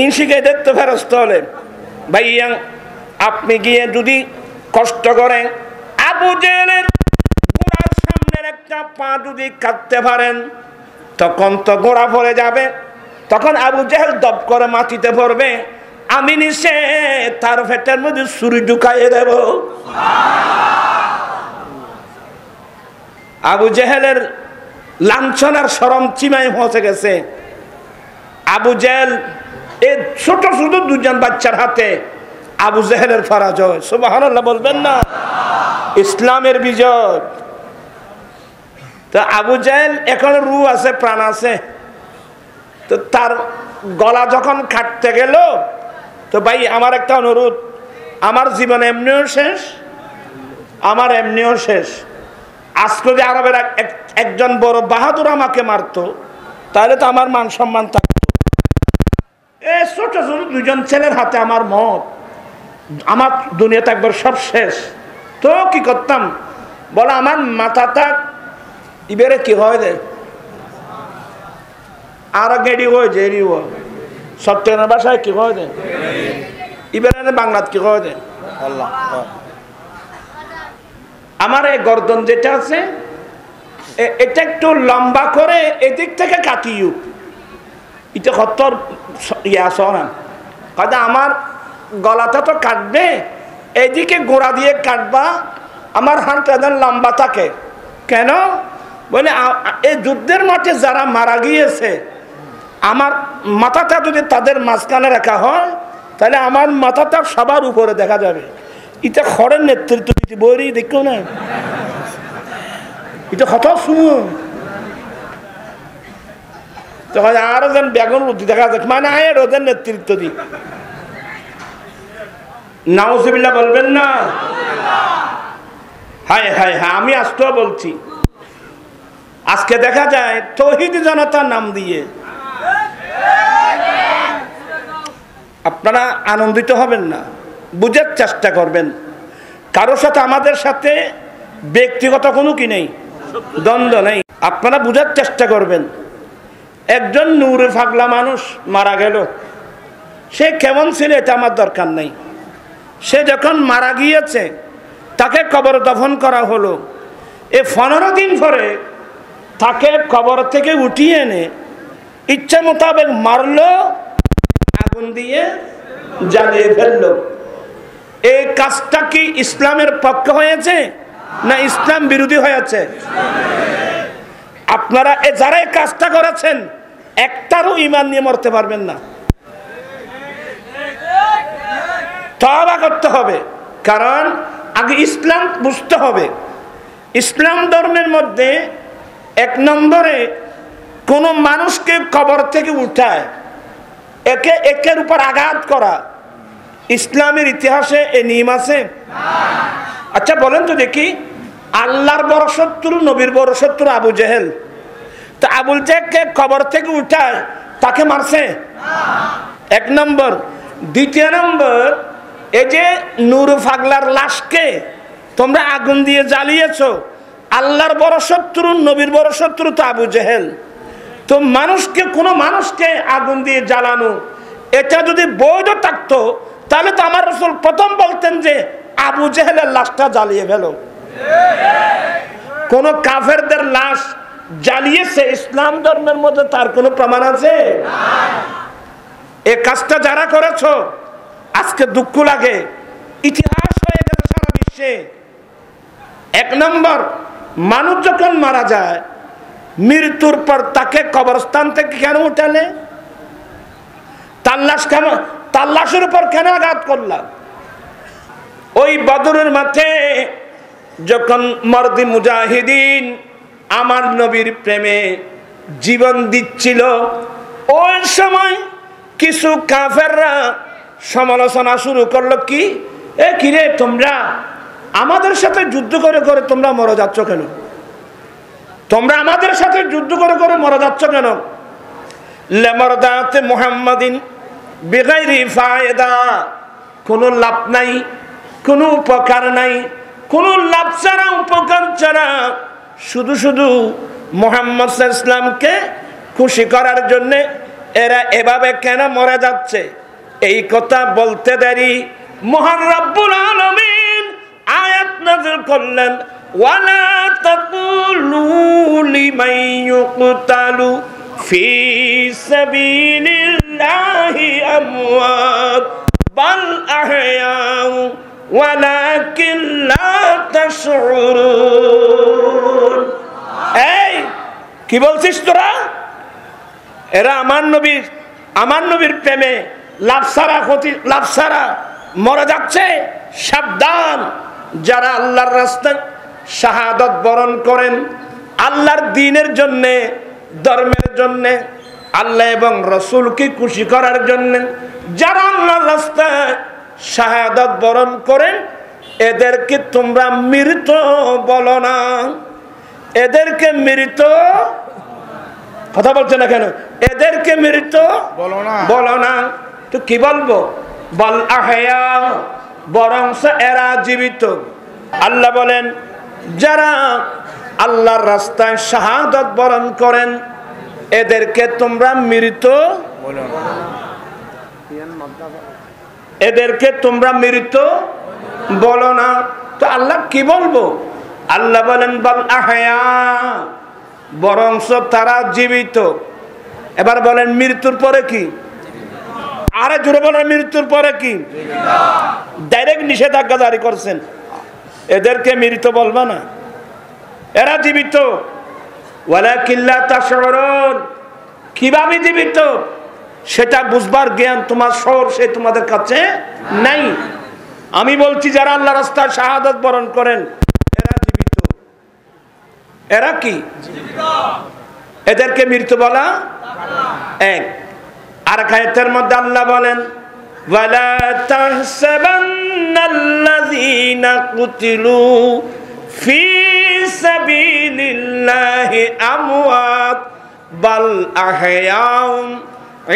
ইনশিকে দেখতে ফেরস্ত হলে, ভাইয়া আপনি গিয়ে যদি কষ্ট করেন আবু জেহেলের ঘোড়ার সামনের একটা পা যদি কাটতে পারেন, তখন তো ঘোড়া পড়ে যাবে, তখন আবু জেহেল দপ করে মাটিতে পড়বে, আমি নিচে তার পেটের মধ্যে ছুরি ঢুকাইয়ে দেব। আবু জেহেলের লাঞ্ছনার শরম চিমায় পৌঁছে গেছে। আবু জেহেল এই ছোট ছোট দুজন বাচ্চার হাতে আবু জেহেলের পরাজয়। সুবহানাল্লাহ বলবেন না? ইসলামের বিজয়। তো আবু জেহেল এখন রূহ আছে, প্রাণ আছে, তো তার গলা যখন কাটতে গেল, তো ভাই আমার একটা অনুরোধ, আমার জীবন এমনিও শেষ, আমার এমনিও শেষ, আজকে যদি আরবের একজন বড় বাহাদুর আমাকে মারতো, তাহলে তো আমার মান সম্মান থাকতো। এই ছোট ছোট দুজন ছেলের হাতে আমার মত, আমার দুনিয়াতে একবার সব শেষ। তো কি করতাম বলে, আমার মাথাটা ইবেরে কি হয় রে, আর গেড়ি হয়ে যে সত্যের ভাষায় কি হয় রে, ইবেরে বাংলাত কি হয় রে। আমার এই গর্দন যেটা আছে এটা একটু লম্বা করে এদিক থেকে কাটিও, এটা কতর ইয়া সরা কাজে আমার গলাটা তো কাটবে, এইদিকে গোড়া দিয়ে কাটবা, আমার হাতটা যেন লম্বা থাকে। কেন বলে, এই যুদ্ধের মাঠে যারা মারা গিয়েছে, আমার মাথাটা যদি তাদের মাঝখানে রাখা হয়, তাহলে আমার মাথাটা সবার উপরে দেখা যাবে। এটা খড়ের নেতৃত্ব দিতে বই দেখো না, এটা কত শুনুন, তখন আরো যেন বেগুন বুদ্ধি দেখা যাক, মানে আয়ের ওদের নেতৃত্ব দিই। নাউজুবিল্লাহ বলবেন না? হায় হায় হায়, আমি আজকেও বলছি, আজকে দেখা যায় তৌহিদি জনতার নাম দিয়ে আপনারা আনন্দিত হবেন না, বুঝার চেষ্টা করবেন। কারোর সাথে আমাদের সাথে ব্যক্তিগত কোনো কি নেই, দ্বন্দ্ব নেই, আপনারা বুঝার চেষ্টা করবেন। একজন নূরে ফাগলা মানুষ মারা গেল, সে কেমন ছিল এটা আমার দরকার নেই, সে যখন মারা গিয়েছে তাকে কবর দফন করা হলো, এ 15 দিন পরে তাকে কবর থেকে উঠিয়ে এনে ইচ্ছা মোতাবেক মারলো, আগুন দিয়ে জ্বালিয়ে ফেললো। এই কাজটা কি ইসলামের পক্ষে হয়েছে না ইসলাম বিরোধী হয়েছে? আপনারা যারা এই কাজটা করেছেন একটারও ঈমান নিয়ে মরতে পারবেন না, তওবা করতে হবে। কারণ আগে ইসলাম বুঝতে হবে। ইসলাম ধর্মের মধ্যে 1 নম্বরে কোন মানুষকে কবর থেকে উঠায় একের উপর আঘাত করা ইসলামের ইতিহাসে এ নিয়ম আছে? আচ্ছা বলেন তো দেখি, আল্লাহর বড় শত্রু, নবীর বড় শত্রু আবু জেহেল, তো আবু জেহেলকে কবর থেকে উঠায় তাকে মারছে? 1 নম্বর। 2 নম্বর, এই যে নূর ফাগলার লাশকে তোমরা আগুন দিয়ে জ্বালিয়েছো, আল্লাহর বড় শত্রু, নবীর বড় শত্রু তো আবু জেহেল, তো মানুষকে, কোনো মানুষকে আগুন দিয়ে জ্বালানো এটা যদি বৈধ থাকতো, তাহলে তো আমার রাসূল প্রথম বলতেন যে আবু জেহেলের লাশটা জ্বালিয়ে ফেলো। কোন কাফেরদের লাশ জ্বালিয়েছে ইসলাম ধর্মের মধ্যে তার কোনো প্রমাণ আছে? এই কাজটা যারা করেছো আজকে দুঃখ লাগে, ইতিহাস হয়ে গেছে সারা বিশ্বে। 1 নম্বর, মানুষ যখন মারা যায়, মৃত্যুর পর তাকে কবরস্থান থেকে কেন উঠালে? তার লাশের উপর কেন আঘাত করলাম? ওই বদরের মাঠে যখন মর্দি মুজাহিদিন আমার নবীর প্রেমে জীবন দিচ্ছিল, ওই সময় কিছু কাফেররা সমালোচনা শুরু করলো, কি এ কিরে তোমরা আমাদের সাথে যুদ্ধ করে করে তোমরা মরে যাচ্ছ কেন? তোমরা আমাদের সাথে যুদ্ধ করে করে মরে যাচ্ছ কেন? লেমরদাতে মুহাম্মাদিন বিগাইরি ফায়দা, কোনো লাভ নাই, কোনো উপকার নাই, কোনো লাভ ছাড়া উপকার ছাড়া শুধু শুধু মুহাম্মদ সাল্লাল্লাহু আলাইহি ওয়াসাল্লামকে খুশি করার জন্য এরা এভাবে কেন মরে যাচ্ছে? এই কথা বলতে দেরি মহান রব্বুল আলামিন আয়াত নাযিল করলেন, ওয়ালা তাকুলু লিমান ইউকতালু ফি সাবিলিল্লাহি আমওয়াত বাল আহয়াউ ওয়ালাকিন লা তাশউরুন। এই কি বলছিস তোরা? এরা আমার নবীর প্রেমে লাভ ছাড়া মরে যাচ্ছে। সাবধান, যারা আল্লাহর রাস্তায় শাহাদাত বরণ করেন, আল্লাহর দ্বীনের জন্য, ধর্মের জন্য, আল্লাহ এবং রাসূলকে খুশি করার জন্য যারা আল্লাহর রাস্তায় শাহাদাত বরণ করেন, এদেরকে তোমরা মৃত বলো না। এদেরকে মৃত কথা বলছে না কেন? এদেরকে মৃত বলো না। তো কি বলবো? বল আহয়া, বরং এরা জীবিত। আল্লাহ বলেন, যারা আল্লাহর রাস্তায় শাহাদাত বরণ করেন এদেরকে তোমরা মৃত বলো না। এদেরকে তোমরা মৃত বলো না। তো আল্লাহ কি বলবো? আল্লাহ বলেন বল আহয়া, বরং তারা জীবিত। এবার বলেন মৃত্যুর পরে কি? আরে জোরে বলেন মৃত্যুর পরে কি? ডাইরেক্ট নিষেধাজ্ঞা জারি করছেন, এদেরকে মৃত বলবা না, এরা জীবিত। ওয়ালাকিন লা তাশউরুন, কিভাবে জীবিত সেটা বুঝবার জ্ঞান তোমার সে তোমাদের কাছে নাই। আমি বলছি যারা আল্লাহর রাস্তায় শাহাদাত বরণ করেন এরা জীবিত। এরা কি জীবিত? এদেরকে মৃত বলা এক। আর আয়াতের মধ্যে আল্লাহ বলেন, ওয়ালা তাহসাবান্নাল্লাযীনা কুতিলু ফি সাবিলিল্লাহি আমওয়াত বাল আহয়াউ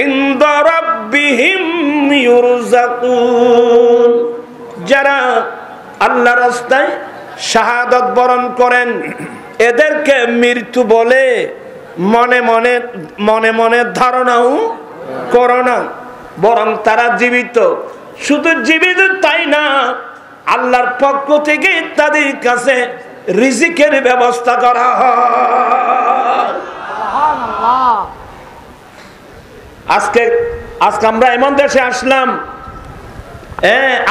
ইনদা রাব্বিহিম ইউরযাকুন। যারা আল্লাহর রাস্তায় শাহাদাত বরণ করেন এদেরকে মৃত্যু বলে মনে মনে ধারণাও করো না, বরং তারা জীবিত। শুধু জীবিত তাই না, আল্লাহর পক্ষ থেকে তাদের কাছে রিজিকের ব্যবস্থা করা হয়। আজকে আমরা এমন দেশে আসলাম,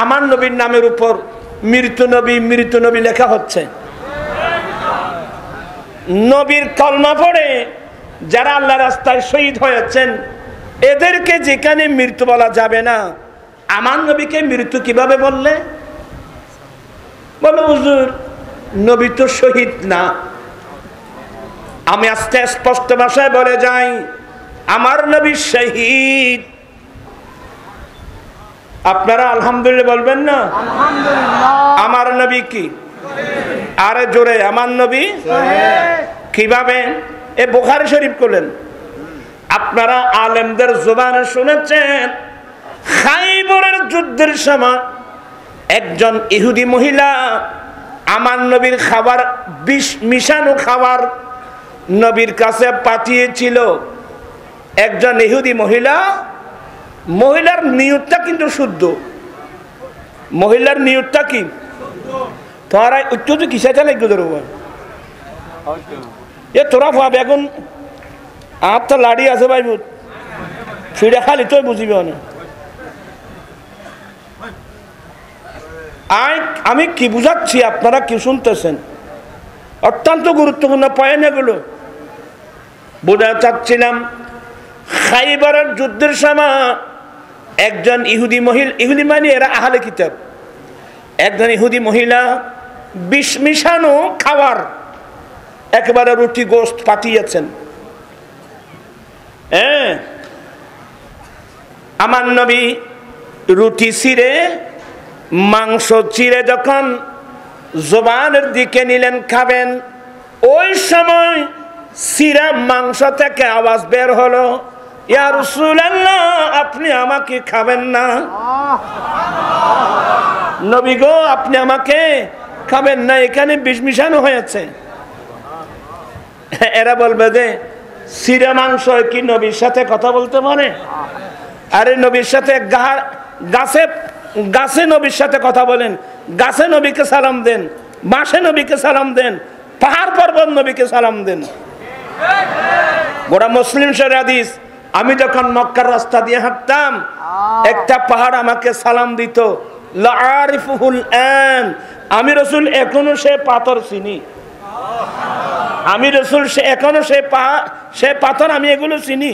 আমার নবীর নামের উপর মৃত নবী লেখা হচ্ছে। নবীর কলমা পড়ে যারা আল্লাহ রাস্তায় শহীদ হয়েছেন এদেরকে যেখানে মৃত্যু বলা যাবে না, আমার নবীকে মৃত্যু কিভাবে বললে? বলো হুজুর নবী তো শহীদ না। আমি আজকে স্পষ্ট ভাষায় বলে যাই, আমার নবী শহীদ। আপনারা আলহামদুলিল্লাহ বলবেন না? আমার নবী কি? আরে জোরে, আমার নবী কিভাবে? এ বুখারী শরীফ করলেন। আপনারা আলেমদের জবানে শুনেছেন, খাইবরের যুদ্ধের সময় একজন ইহুদি মহিলা আমার নবীর খাবার বিষ মিশানো খাবার নবীর কাছে পাঠিয়েছিল। একজন ইহুদি মহিলার নিয়তটা কিন্তু শুদ্ধ। মহিলার নিয়তটা কি? তোরা একটু কিসাইতে লাগবে তোর এ তোরা ভাব এখন আর তো লাড়ি আছে ভাই, ফিরে খালি তুই বুঝিবি না। আমি কি বুঝাচ্ছি আপনারা কি শুনতেছেন? অত্যন্ত গুরুত্বপূর্ণ পয়েন্ট এগুলো। বোঝাতে চাচ্ছিলাম খাইবারের যুদ্ধের সময় একজন ইহুদি মহিলা, ইহুদি মানে এরা আহলে কিতাব, একজন ইহুদি মহিলা বিষ মিশানো খাবার একেবারে রুটি গোশত পাঠিয়েছেন। হ্যাঁ, আমার নবী রুটি ছিঁড়ে মাংস চিড়ে যখন জবানের দিকে নিলেন খাবেন, ওই সময় চিরা মাংস থেকে আওয়াজ বের হলো, ইয়া রাসূলুল্লাহ আপনি আমাকে খাবেন না? নবী গো আপনি আমাকে খাবেন না, এখানে বিষ মিশানো হয়েছে। এরা বলবে যে চিরা মাংস কি নবীর সাথে কথা বলতে পারে? আরে নবীর সাথে গাছে গাছে নবীর সাথে কথা বলেন, গাছে নবীকে সালাম দেন, বাঁশে নবীকে সালাম দেন, পাহাড় পর্বত নবীকে সালাম দেন। গোটা মুসলিম শরীফের হাদিস, আমি যখন মক্কার রাস্তা দিয়ে হাঁটতাম একটা পাহাড় আমাকে সালাম দিত, লাআরিফুহুল আন, আমি রাসূল এখনো সে পাথর চিনি, আমি রাসূল এখনো সে পাথর আমি এগুলো চিনি।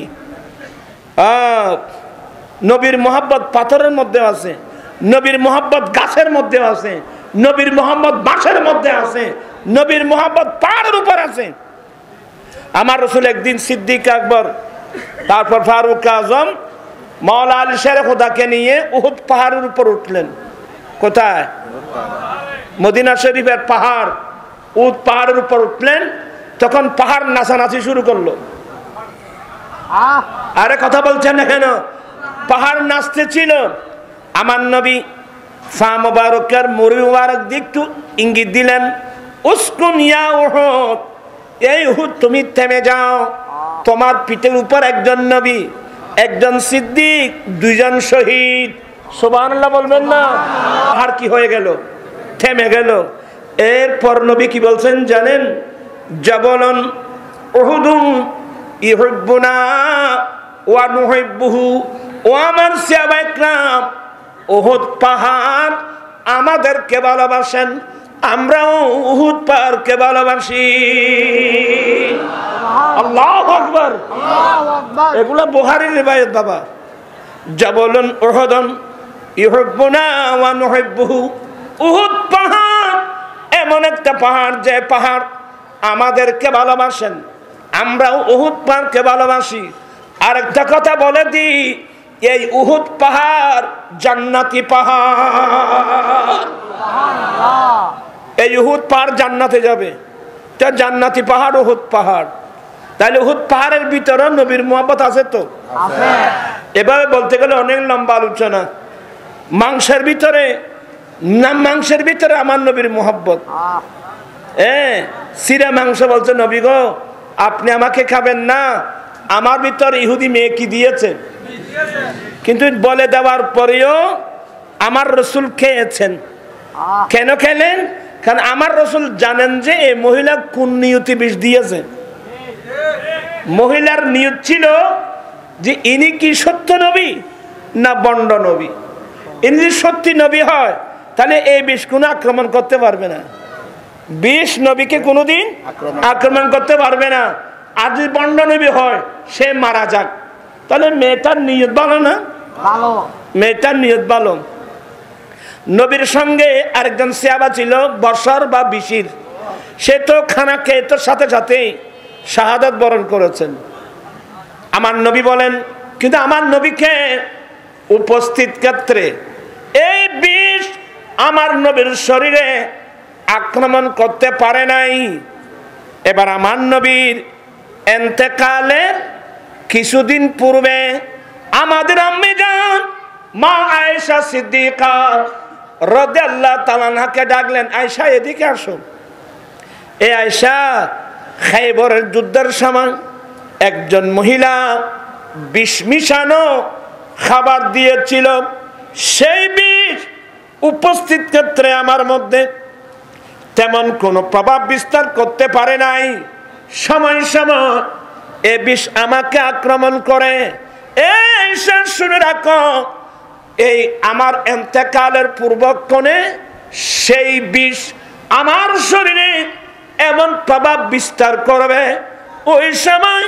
নবীর মোহাব্বত পাথরের মধ্যে আছে, নবীর মোহাব্বত গাছের মধ্যে আছে, নবীর মোহাম্মদ বাঁশের মধ্যে আছে, নবীর মোহাম্মদ পাহাড়ের উপর আছে। আমার রাসূল একদিন সিদ্দিক আকবর, তারপর ফারুক আজম, মাওলা আলী শের খোদাকে নিয়ে উহুদ পাহাড়ের উপর উঠলেন। কোথায়? মদিনা শরীফের পাহাড়, উহুদ পাহাড়ের উপর উঠলেন। তখন পাহাড় নাচানাচি শুরু করলো। আরে কথা বলছেন না কেন? পাহাড় নাচতে ছিল। আমার নবী ফা মুবারকের মুড়ি মুবারক দিয়ে একটু ইঙ্গিত দিলেন, উসকুন ইয়া উহুদ, এই উহুদ তুমি থেমে যাও, তোমার পিঠের উপর একজন নবী, একজন সিদ্দিক, দুইজন শহীদ। সুবহানাল্লাহ বলবেন না? পাহাড় কি হয়ে গেল? থেমে গেল। এরপর নবী কি বলছেন জানেন? জাবালুন উহুদুন ইউহিব্বুনা ওয়া নুহিব্বুহু, ও আমার সাহাবায়ে কেরাম, উহুদ পাহাড় আমাদেরকে ভালোবাসেন, আমরাও উহুদ পাহাড়কে ভালোবাসি। আল্লাহু আকবার, আল্লাহু আকবার। এগুলা বুখারীর riwayat বাবা। জাবালুন উহুদুন ইউহিব্বুনা ওয়া নুহিব্বুহু, উহুদ পাহাড় এমন একটা পাহাড় যে পাহাড় আমাদেরকে ভালোবাসেন, আমরাও উহুদ পাহাড়কে ভালোবাসি। আরেকটা কথা বলে দিই, এই উহুদ পাহাড় জান্নাতি পাহাড়। এই উহুদ পাহাড় জান্নাতে যাবে, তা জান্নাতি পাহাড় উহুদ পাহাড়। তাহলে উহুদ পাহাড়ের ভিতরে নবীর মুহাব্বত আছে তো? এভাবে বলতে গেলে অনেক লম্বা আলোচনা। মাংসের ভিতরে মাংসের ভিতরে আমার নবীর মুহাব্বত। সিরা মাংস বলছে নবী গো আপনি আমাকে খাবেন না, আমার ভিতর ইহুদি মেয়ে কি দিয়েছে, কিন্তু বলে দেওয়ার পরেও আমার রাসূল খেয়েছেন। কেন খেলেন? কারণ আমার রাসূল জানেন যে এই মহিলা কোন নিয়তি বিষ দিয়েছে। মহিলার নিয়ত ছিল যে ইনি কি সত্য নবী না বন্ড নবী। ইনি যদি সত্যি নবী হয় তাহলে এই বিষ কোনো আক্রমণ করতে পারবে না, বিষ নবীকে কোনোদিন আক্রমণ করতে পারবে না। আর যদি বন্ড নবী হয় সে মারা যাক। তাহলে মেয়েটার নিয়ত ভালো না? ভালো, মেয়েটার নিয়ত ভালো। নবীর সঙ্গে আরেকজন সাহাবা ছিল বশর বা বিশির, সে তো খানা খেয়ে তো সাথে সাথেই শাহাদাত বরণ করেছেন। আমার নবী বলেন, কিন্তু আমার নবীকে উপস্থিত ক্ষেত্রে এই বিষ আমার নবীর শরীরে আক্রমণ করতে পারে নাই। এবার আমার নবীর ইন্তেকালের কিছুদিন পূর্বে আমাদের আম্মি জান মা আয়েশা সিদ্দিকা রাদিয়াল্লাহু তাআলা আনহাকে ডাকলেন, আয়েশা এদিকে আসো। এই আয়েশা, খাইবরের যুদ্ধের সময় একজন মহিলা বিষ মিশানো খাবার দিয়েছিল, সেই বিষ উপস্থিত ক্ষেত্রে আমার মধ্যে তেমন কোনো প্রভাব বিস্তার করতে পারে নাই। সময় সময় এ বিষ আমাকে আক্রমণ করে। এই শুনে রাখো, এই আমার ইন্তেকালের পূর্বক্ষণে সেই বিষ আমার শরীরে এমন প্রভাব বিস্তার করবে, ওই সময়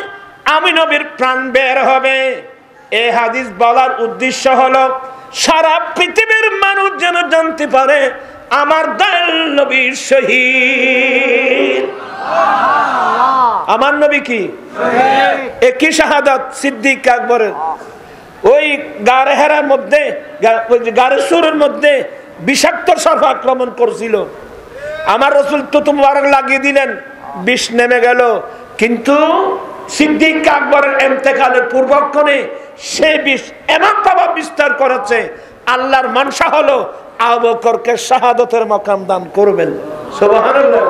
আমি নবীর প্রাণ বের হবে। এই হাদিস বলার উদ্দেশ্য হলো সারা পৃথিবীর মানুষ যেন জানতে পারে আমার দয়াল নবী শহীদ। আমার নবী কি একই শাহাদাত সিদ্দিক আকবরের। ওই গারে হেরার মধ্যে, গারে সুরের মধ্যে বিষাক্ত সাপ আক্রমণ করছিল। আমার রাসূল তো মুবারক লাগিয়ে দিলেন, বিষ নেমে গেল, কিন্তু সিদ্দিক আকবরের ইন্তেকালের পূর্বক্ষণে সেই বিষ এমন প্রভাব বিস্তার করেছে, আল্লাহর মানসা হলো আবু বকরকে শাহাদাতের মাকাম দান করবেন। সুবহানাল্লাহ।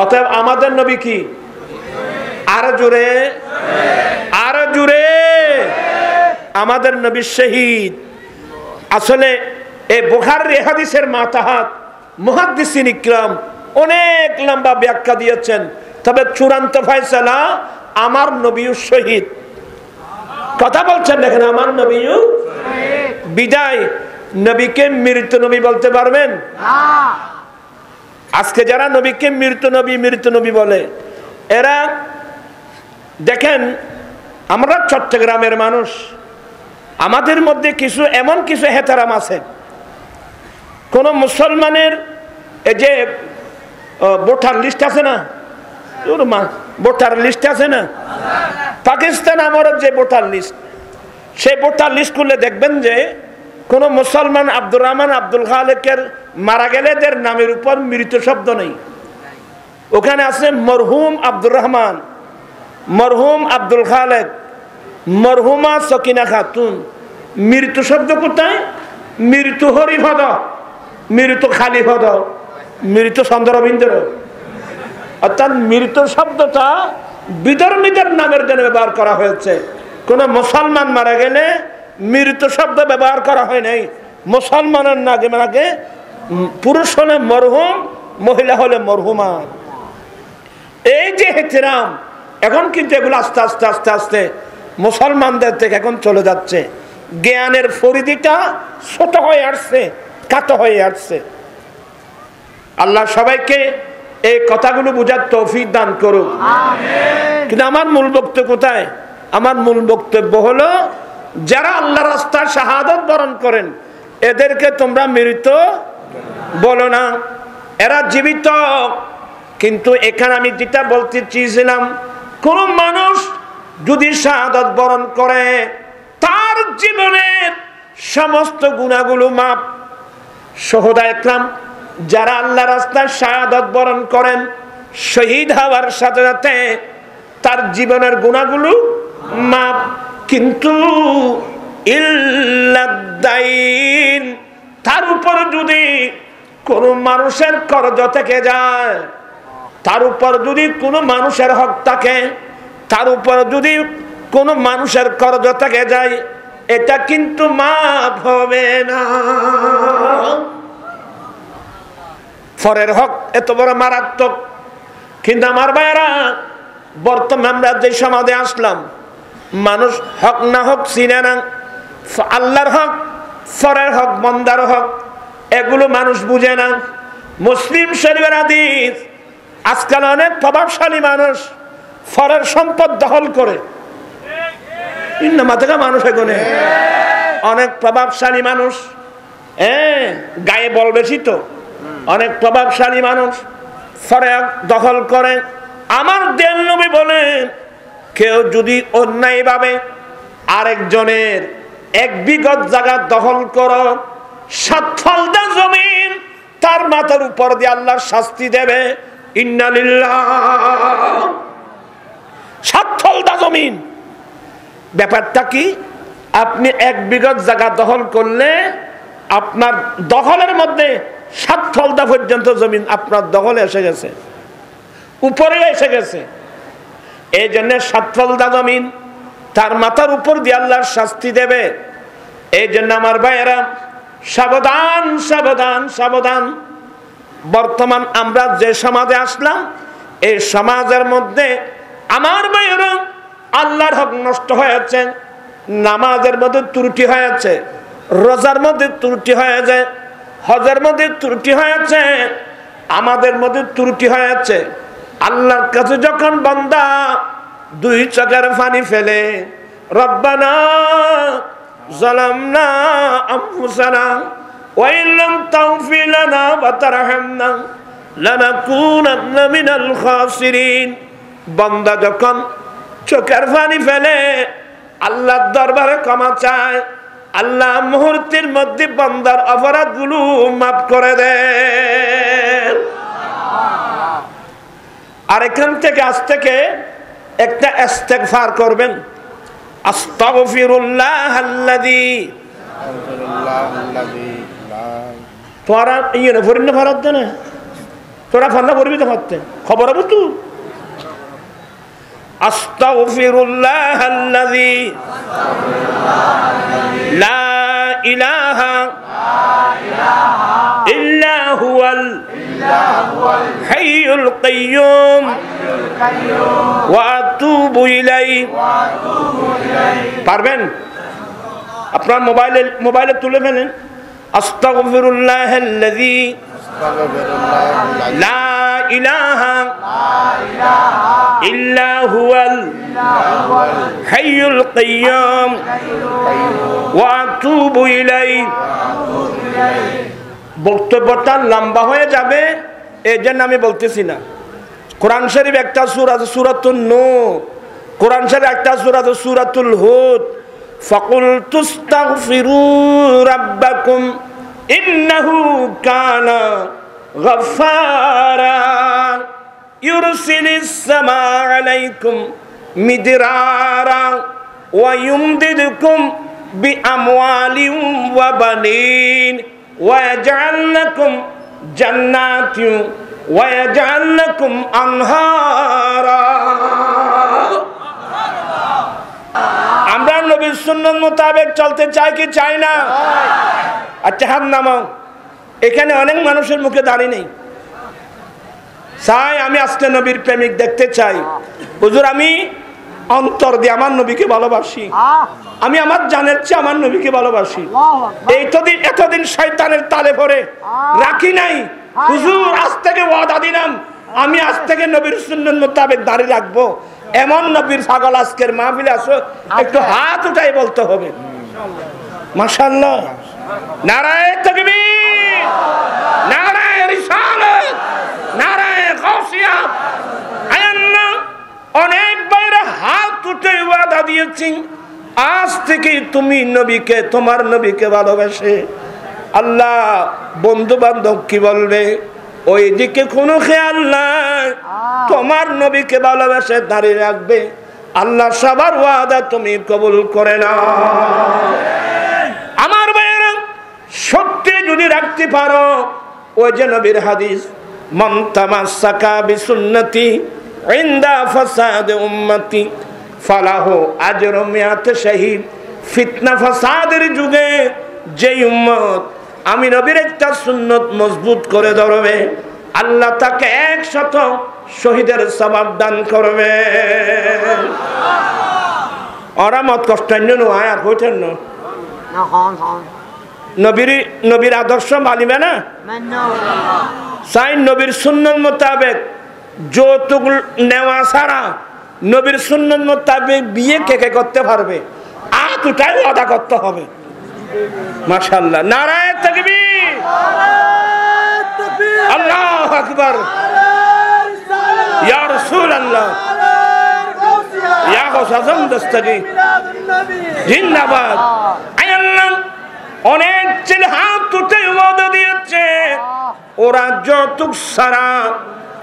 অতএব আমাদের নবী কি? আরো জোরে, আরো জোরে। আমাদের নবী শহীদ। আসলে এই বুখারীর হাদিসের মাতাহাত মুহাদ্দিসিন ইকরাম অনেক লম্বা ব্যাখ্যা দিয়েছেন, তবে চূড়ান্ত ফয়সালা আমার নবীও শহীদ। কথা বলছেন দেখেন, আমার নবীও বিদায়। নবীকে মৃত নবী বলতে পারবেন? আজকে যারা নবীকে মৃত নবী বলে, এরা দেখেন, আমরা চট্টগ্রামের মানুষ, আমাদের মধ্যে কিছু এমন কিছু হেতারাম আছে। কোন মুসলমানের এই যে ভোটার লিস্ট আছে না, ভোটার লিস্ট আছে না, পাকিস্তান আমার যে ভোটার লিস্ট, সেই ভোটার লিস্ট করলে দেখবেন যে কোন মুসলমান আব্দুর রহমান আব্দুল খালেকের মারা গেলে এদের নামের উপর মৃত শব্দ নেই। ওখানে আছে মরহুম আব্দুর রহমান, মরহুম আব্দুল খালেক, মরহুমা সকিনা খাতুন। মৃত শব্দ কোথায়? মৃত হরিপদ, মৃত খালিপদ, মৃত চন্দ্রবিন্দু। অর্থাৎ মৃত শব্দটা বিধর্মীদের নামের জন্য ব্যবহার করা হয়েছে। কোন মুসলমান মারা গেলে মৃত শব্দ ব্যবহার করা হয় নাই। মুসলমানের নাগে পুরুষ হলে মরহুম, মহিলা হলে মরহুমা। এই যে হেতেরাম, এখন কিন্তু এগুলো আস্তে আস্তে আস্তে আস্তে মুসলমানদের থেকে এখন চলে যাচ্ছে। জ্ঞানের পরিধিটা ছোট হয়ে আসছে, কাটো হয়ে আসছে। আল্লাহ সবাইকে এই কথাগুলো বুঝার তৌফিক দান করুক। কিন্তু আমার মূল বক্তব্য কোথায়? আমার মূল বক্তব্য হলো, যারা আল্লাহর রাস্তায় শাহাদাত বরণ করেন এদেরকে তোমরা মৃত বলো না, এরা জীবিত। কিন্তু এখানে আমি যেটা বলতে চেয়েছিলাম, কোন মানুষ যদি শাহাদাত বরণ করে তার জীবনের সমস্ত গুনাহগুলো মাফ। শুহাদা ইকরাম যারা আল্লাহর রাস্তায় শাহাদাত বরণ করেন, শহীদ হওয়ার সাথে সাথে তার জীবনের গুনাহগুলো মাফ। কিন্তু ইল্লাদাইন, তার উপর যদি কোন মানুষের কর্জ থেকে যায়, তার উপর যদি কোন মানুষের হক থাকে, তার উপর যদি কোন মানুষের কর্জ থেকে যায়, এটা কিন্তু মাফ হবে না। পরের হক এত বড় মারাত্মক। কিন্তু আমার ভাইরা, বর্তমান আমরা যে সমাজে আসলাম, মানুষ হক না হক চিনে না। আল্লাহর হক, পরের হক, বন্দার হক, এগুলো মানুষ বুঝে না। মুসলিম শরীফের হাদিস, আজকাল অনেক প্রভাবশালী মানুষ পরের সম্পদ দখল করে। মানুষ এখানে অনেক প্রভাবশালী মানুষ, গায়ে বল বেশি তো, অনেক প্রভাবশালী মানুষ পরে দখল করে। আমার দেন নবী বলেন, কেউ যদি অন্যায় ভাবে আরেকজনের 1 বিঘত জায়গা দখল করো, 7 ফলদা জমিন তার মাথার উপর দিয়ে আল্লাহর শাস্তি দেবে। ইন্না লিল্লাহ। 7 ফলদা জমিন। ব্যাপারটা কি? আপনি 1 বিঘত জায়গা দখল করলে আপনার দখলের মধ্যে 7 ফলদা পর্যন্ত জমিন আপনার দখলে এসে গেছে, উপরে এসে গেছে। এই জন্য 7 ফলদা জমিন তার মাথার উপর দিয়ে আল্লাহর শাস্তি দেবে। এই জন্য আমার ভাইয়েরা, সাবধান সাবধান সাবধান। বর্তমান আমরা যে সমাজে আসলাম, এই সমাজের মধ্যে আমার ভাইয়েরা আল্লাহর হক নষ্ট হয়েছে, নামাজের মধ্যে ত্রুটি হয়েছে, রোজার মধ্যে ত্রুটি হয়েছে, হজের মধ্যে ত্রুটি হয়েছে, আমাদের মধ্যে ত্রুটি হয়েছে। আল্লাহর কাছে যখন বান্দা দুই চোখের পানি ফেলে রব্বানা যালামনা আনফুসানা ওয়া ইন লাম তাগফির লানা ওয়া তারহামনা লানাকুনান্না মিনাল খাসিরিন। বান্দা যখন চোখের পানি ফেলে আল্লাহর দরবারে ক্ষমা চায়, আল্লাহ মুহূর্তের মধ্যে বান্দার অপরাধগুলো মাফ করে দেন। আর এখান থেকে আজ থেকে একটা ইস্তেগফার করবেন, আস্তাগফিরুল্লাহাল্লাযী তোরা ইয়ে ভরিন ভারত দেন তোরা ফান্না ভরবি তো ভাবতে খবর হবো তো আস্তাগফিরুল্লাহাল্লাযী লা ইলাহা ইল্লা হুয়াল হাইয়ুল কাইয়্যুম ওয়া আতুবু ইলাইহি। পারবেন? আপনার মোবাইলে তুলে ফেলেন, আস্তাগফিরুল্লাহাল্লাযী লা ইলাহা ইল্লা হুয়াল হাইয়ুল কাইয়্যুম ওয়া আতুবু ইলাইহি। বক্তব্যটা লম্বা হয়ে যাবে, এই জন্য আমি বলতেছি না। কোরআন শরীফ একটা সূরা আছে সূরাতুন নূর, কোরআন শরীফ একটা সূরা আছে সূরাতুল হুদ। ফাকুলতু আস্তাগফিরু রাব্বাকুম ইন্নাহু কানা গাফফারা ইউরসিলিস সামাআ আলাইকুম মিদরারা ওয়া ইউমদিদকুম বিআমওয়ালিন ওয়া বানিন ওয়া ইয়াজআল লাকুম জান্নাতিন ওয়া ইয়াজআল লাকুম আনহারা। আমরা নবীর সুন্নাত মোতাবেক চলতে চাই কি চাই না? আচ্ছা হাত নামাও। এখানে অনেক মানুষের মুখে দাঁড়িয়ে নেই। চাই আমি আজকে নবীর প্রেমিক দেখতে চাই। হুজুর আমি অন্তর দিয়ে আমার নবীকে ভালোবাসি, আমি আমার জানের চেয়ে আমার নবীকে ভালোবাসি। এতদিন শয়তানের তালে পড়ে রাখি নাই। হুজুর আজ থেকে ওয়াদা দিলাম আমি আজ থেকে নবীর সুন্নাত মোতাবেক দাঁড়িয়ে রাখবো। এমন নবীর পাগল আজকের মাহফিলে আসো, একটু হাত উঠাই বলতে হবে মাশাআল্লাহ। নারায়ে তাকবীর, নারায়ে রিসালাত, নারায়ে গাউসিয়া। আয়ান্না অনেক বাইরে হাত উঠে ওয়াদা দিয়েছি আজ থেকে তুমি নবীকে, তোমার নবীকে ভালোবাসে। আল্লাহ বন্ধু বান্ধব কি বলবে ওই দিকে কোনো খেয়াল নাই, তোমার নবীকে ভালোবাসে দাঁড়িয়ে রাখবে। আল্লাহ সবার ওয়াদা তুমি কবুল করে নাও। আমার ভাইয়েরা সত্যি যদি রাখতে পারো ওই যে নবীর হাদিস, মান তামাসসাকা বিসুন্নতি ইনদা ফাসাদ উম্মতি ফালাহু আজরু মিআত শাহীদ। ফিতনা ফাসাদের যুগে যেই উম্মত আমি নবীর একটা সুন্নত মজবুত করে ধরবে আল্লাহ তাকে 100 শহীদের সওয়াব দান করবে। ওরা মত কষ্ট নয় আর হইতেন না নবীর আদর্শ মানিবে না সাই নবীর সুন্নত মোতাবেক যৌতুক নেওয়া ছাড়া নবীর সুন্নত মোতাবেক বিয়ে কে কে করতে পারবে? আতুটাই আদা করতে হবে। মাশাআল্লাহ, নারায়ে তাকবীর, আল্লাহু আকবার, ইয়া রাসূলুল্লাহ, ইয়া গাউস আযম দস্তগীর জিন্দাবাদ। আল্লাহ অনেক ছেলে হাত উঠে ওয়াদা দিয়েছে ওরা যৌতুক ছাড়া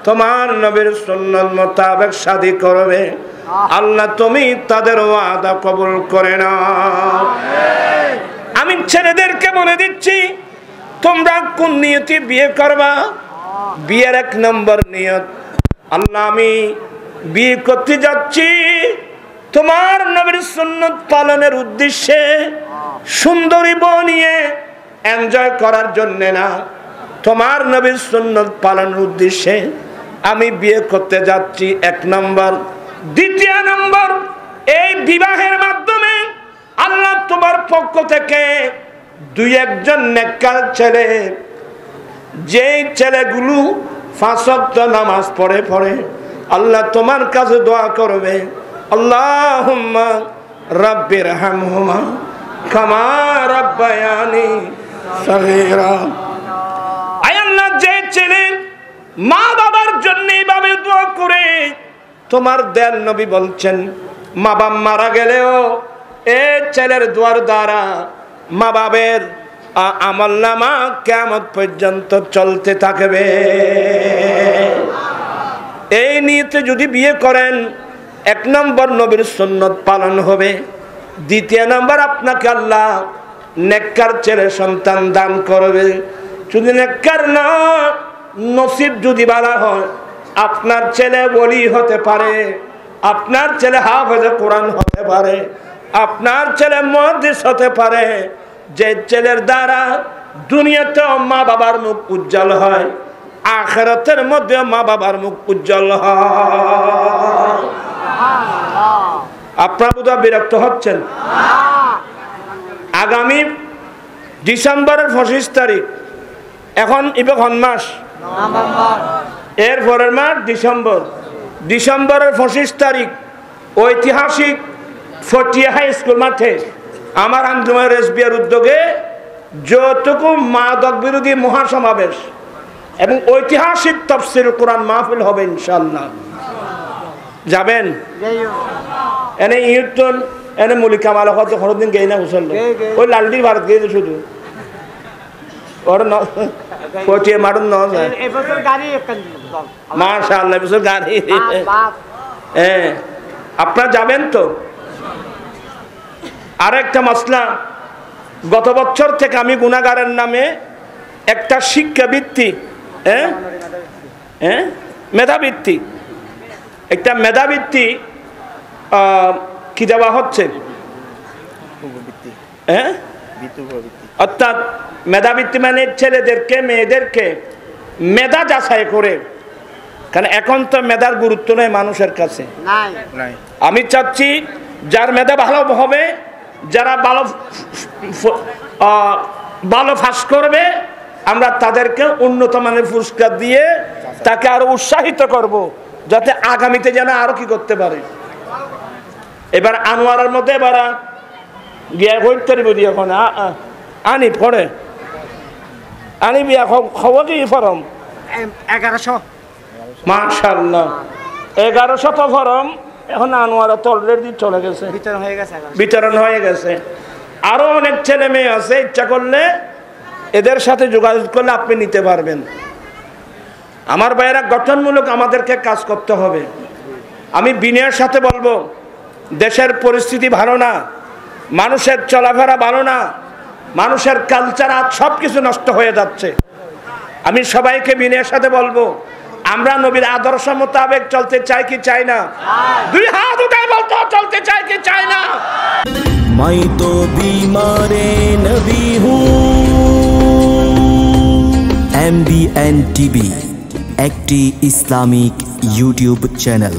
তোমার নবীর সুন্নাত মোতাবেক শাদী করবে। আল্লাহ তুমি তাদের ওয়াদা কবুল করে নাও। আমি ছেলেদেরকে বলে দিচ্ছি তোমরা কোন নিয়তে বিয়ে করবা? বিয়ের 1 নম্বর নিয়ত, আল্লাহ আমি বিয়ে করতে যাচ্ছি তোমার নবীর সুন্নাত পালনের উদ্দেশ্যে, সুন্দরী বউ নিয়ে এনজয় করার জন্য না, তোমার নবীর সুন্নাত পালনের উদ্দেশ্যে আমি বিয়ে করতে যাচ্ছি 1 নম্বর। 2 নম্বর, এই বিবাহের মাধ্যমে আল্লাহ তোমার পক্ষ থেকে 2-1 নেককার ছেলে, যেই ছেলেগুলো 5 ওয়াক্ত নামাজ পড়ে আল্লাহ তোমার কাছে দোয়া করবে আল্লাহুম্মা রাব্বিরহামহুমা কামা রাব্বায়ানি সগীরা। আয় আল্লাহ, যে ছেলে মা বাবার জন্য এইভাবে দোয়া করে, তোমার দয়াল নবী বলছেন মা বাবা মারা গেলেও এই ছেলের দোয়ার দ্বারা মা বাবের আমলনামা কিয়ামত পর্যন্ত চলতে থাকবে। এই নিয়তে যদি বিয়ে করেন, 1 নম্বর নবীর সুন্নত পালন হবে, 2 নম্বর আপনাকে আল্লাহ নেককার ছেলে সন্তান দান করবে। যদি নেককার না, নসিব যদি ভালো হয়, আপনার ছেলে ওলি হতে পারে, আপনার ছেলে হাফেজ কোরআন হতে পারে, আপনার ছেলে মুহাদ্দিস হতে পারে। যে ছেলের দ্বারা দুনিয়াতে মা বাবার মুখ উজ্জ্বল হয়, আখিরাতের মধ্যে মা বাবার মুখ উজ্জ্বল হয়। আপনারা বোধহয় বিরক্ত হচ্ছেন। আগামী ডিসেম্বরের 25 তারিখ, এখন মাস, এর পরের মাস ডিসেম্বর। ডিসেম্বরের 25 তারিখ ঐতিহাসিক ফটিয়া হাই স্কুল মাঠে আমার আঞ্জুমান রেজবিয়ার উদ্যোগে যতটুকু মাদক বিরোধী মহাসমাবেশ এবং ঐতিহাসিক তাফসীর কোরআন মাহফিল হবে ইনশাআল্লাহ। যাবেন? এনে ইউটন এনে মুলিকা মালা কত দিন গেই না উছল, ওই লালডি ভারত গেই শুধু ওর ফটিয়া মারুন ন যায়। মাশাআল্লাহ, এবছর গাড়ি। হ্যাঁ, আপনারা যাবেন তো? আরেকটা মাসলা, গত বছর থেকে আমি গুনাহগারের নামে একটা শিক্ষাবৃত্তি, মেধাবৃত্তি, একটা মেধাবৃত্তি কি দেওয়া হচ্ছে, অর্থাৎ মেধাবৃত্তি মানে ছেলেদেরকে মেয়েদেরকে মেধা যাচাই করে, কারণ এখন তো মেধার গুরুত্ব নেই মানুষের কাছে। আমি চাচ্ছি যার মেধা ভালো হবে, যারা ভালো পাস করবে, আমরা তাদেরকে উন্নত মানের পুরস্কার দিয়ে তাকে আরো উৎসাহিত করব, যাতে আগামীতে যেন আরো কি করতে পারে। এবার আনোয়ারের মধ্যে এবার গিয়া করতে পারি, এখন আনি পড়ে আনি বিয়া খবর কি ফরম 1100। মাশাআল্লাহ, 1100 তো ফরম এখন আনোয়ারা অলরেডি চলে গেছে, বিতরণ হয়ে গেছে। আরো অনেক ছেলে মেয়ে আছে, ইচ্ছা করলে এদের সাথে যোগাযোগ করলে আপনি নিতে পারবেন। আমার ভাইয়েরা, গঠনমূলক আমাদেরকে কাজ করতে হবে। আমি বিনয়ের সাথে বলবো, দেশের পরিস্থিতি ভালো না, মানুষের চলাফেরা ভালো না, মানুষের কালচার আজ সব কিছু নষ্ট হয়ে যাচ্ছে। আমি সবাইকে বিনয়ের সাথে বলবো, আমরা নবীর আদর্শ মোতাবেক চলতে চাই কি চাই না? দুই হাত উঠায় বলতো, চলতে চাই কি চাই না? मैं तो बीमारे नबी हूँ। MBN TV একটি ইসলামিক ইউটিউব চ্যানেল।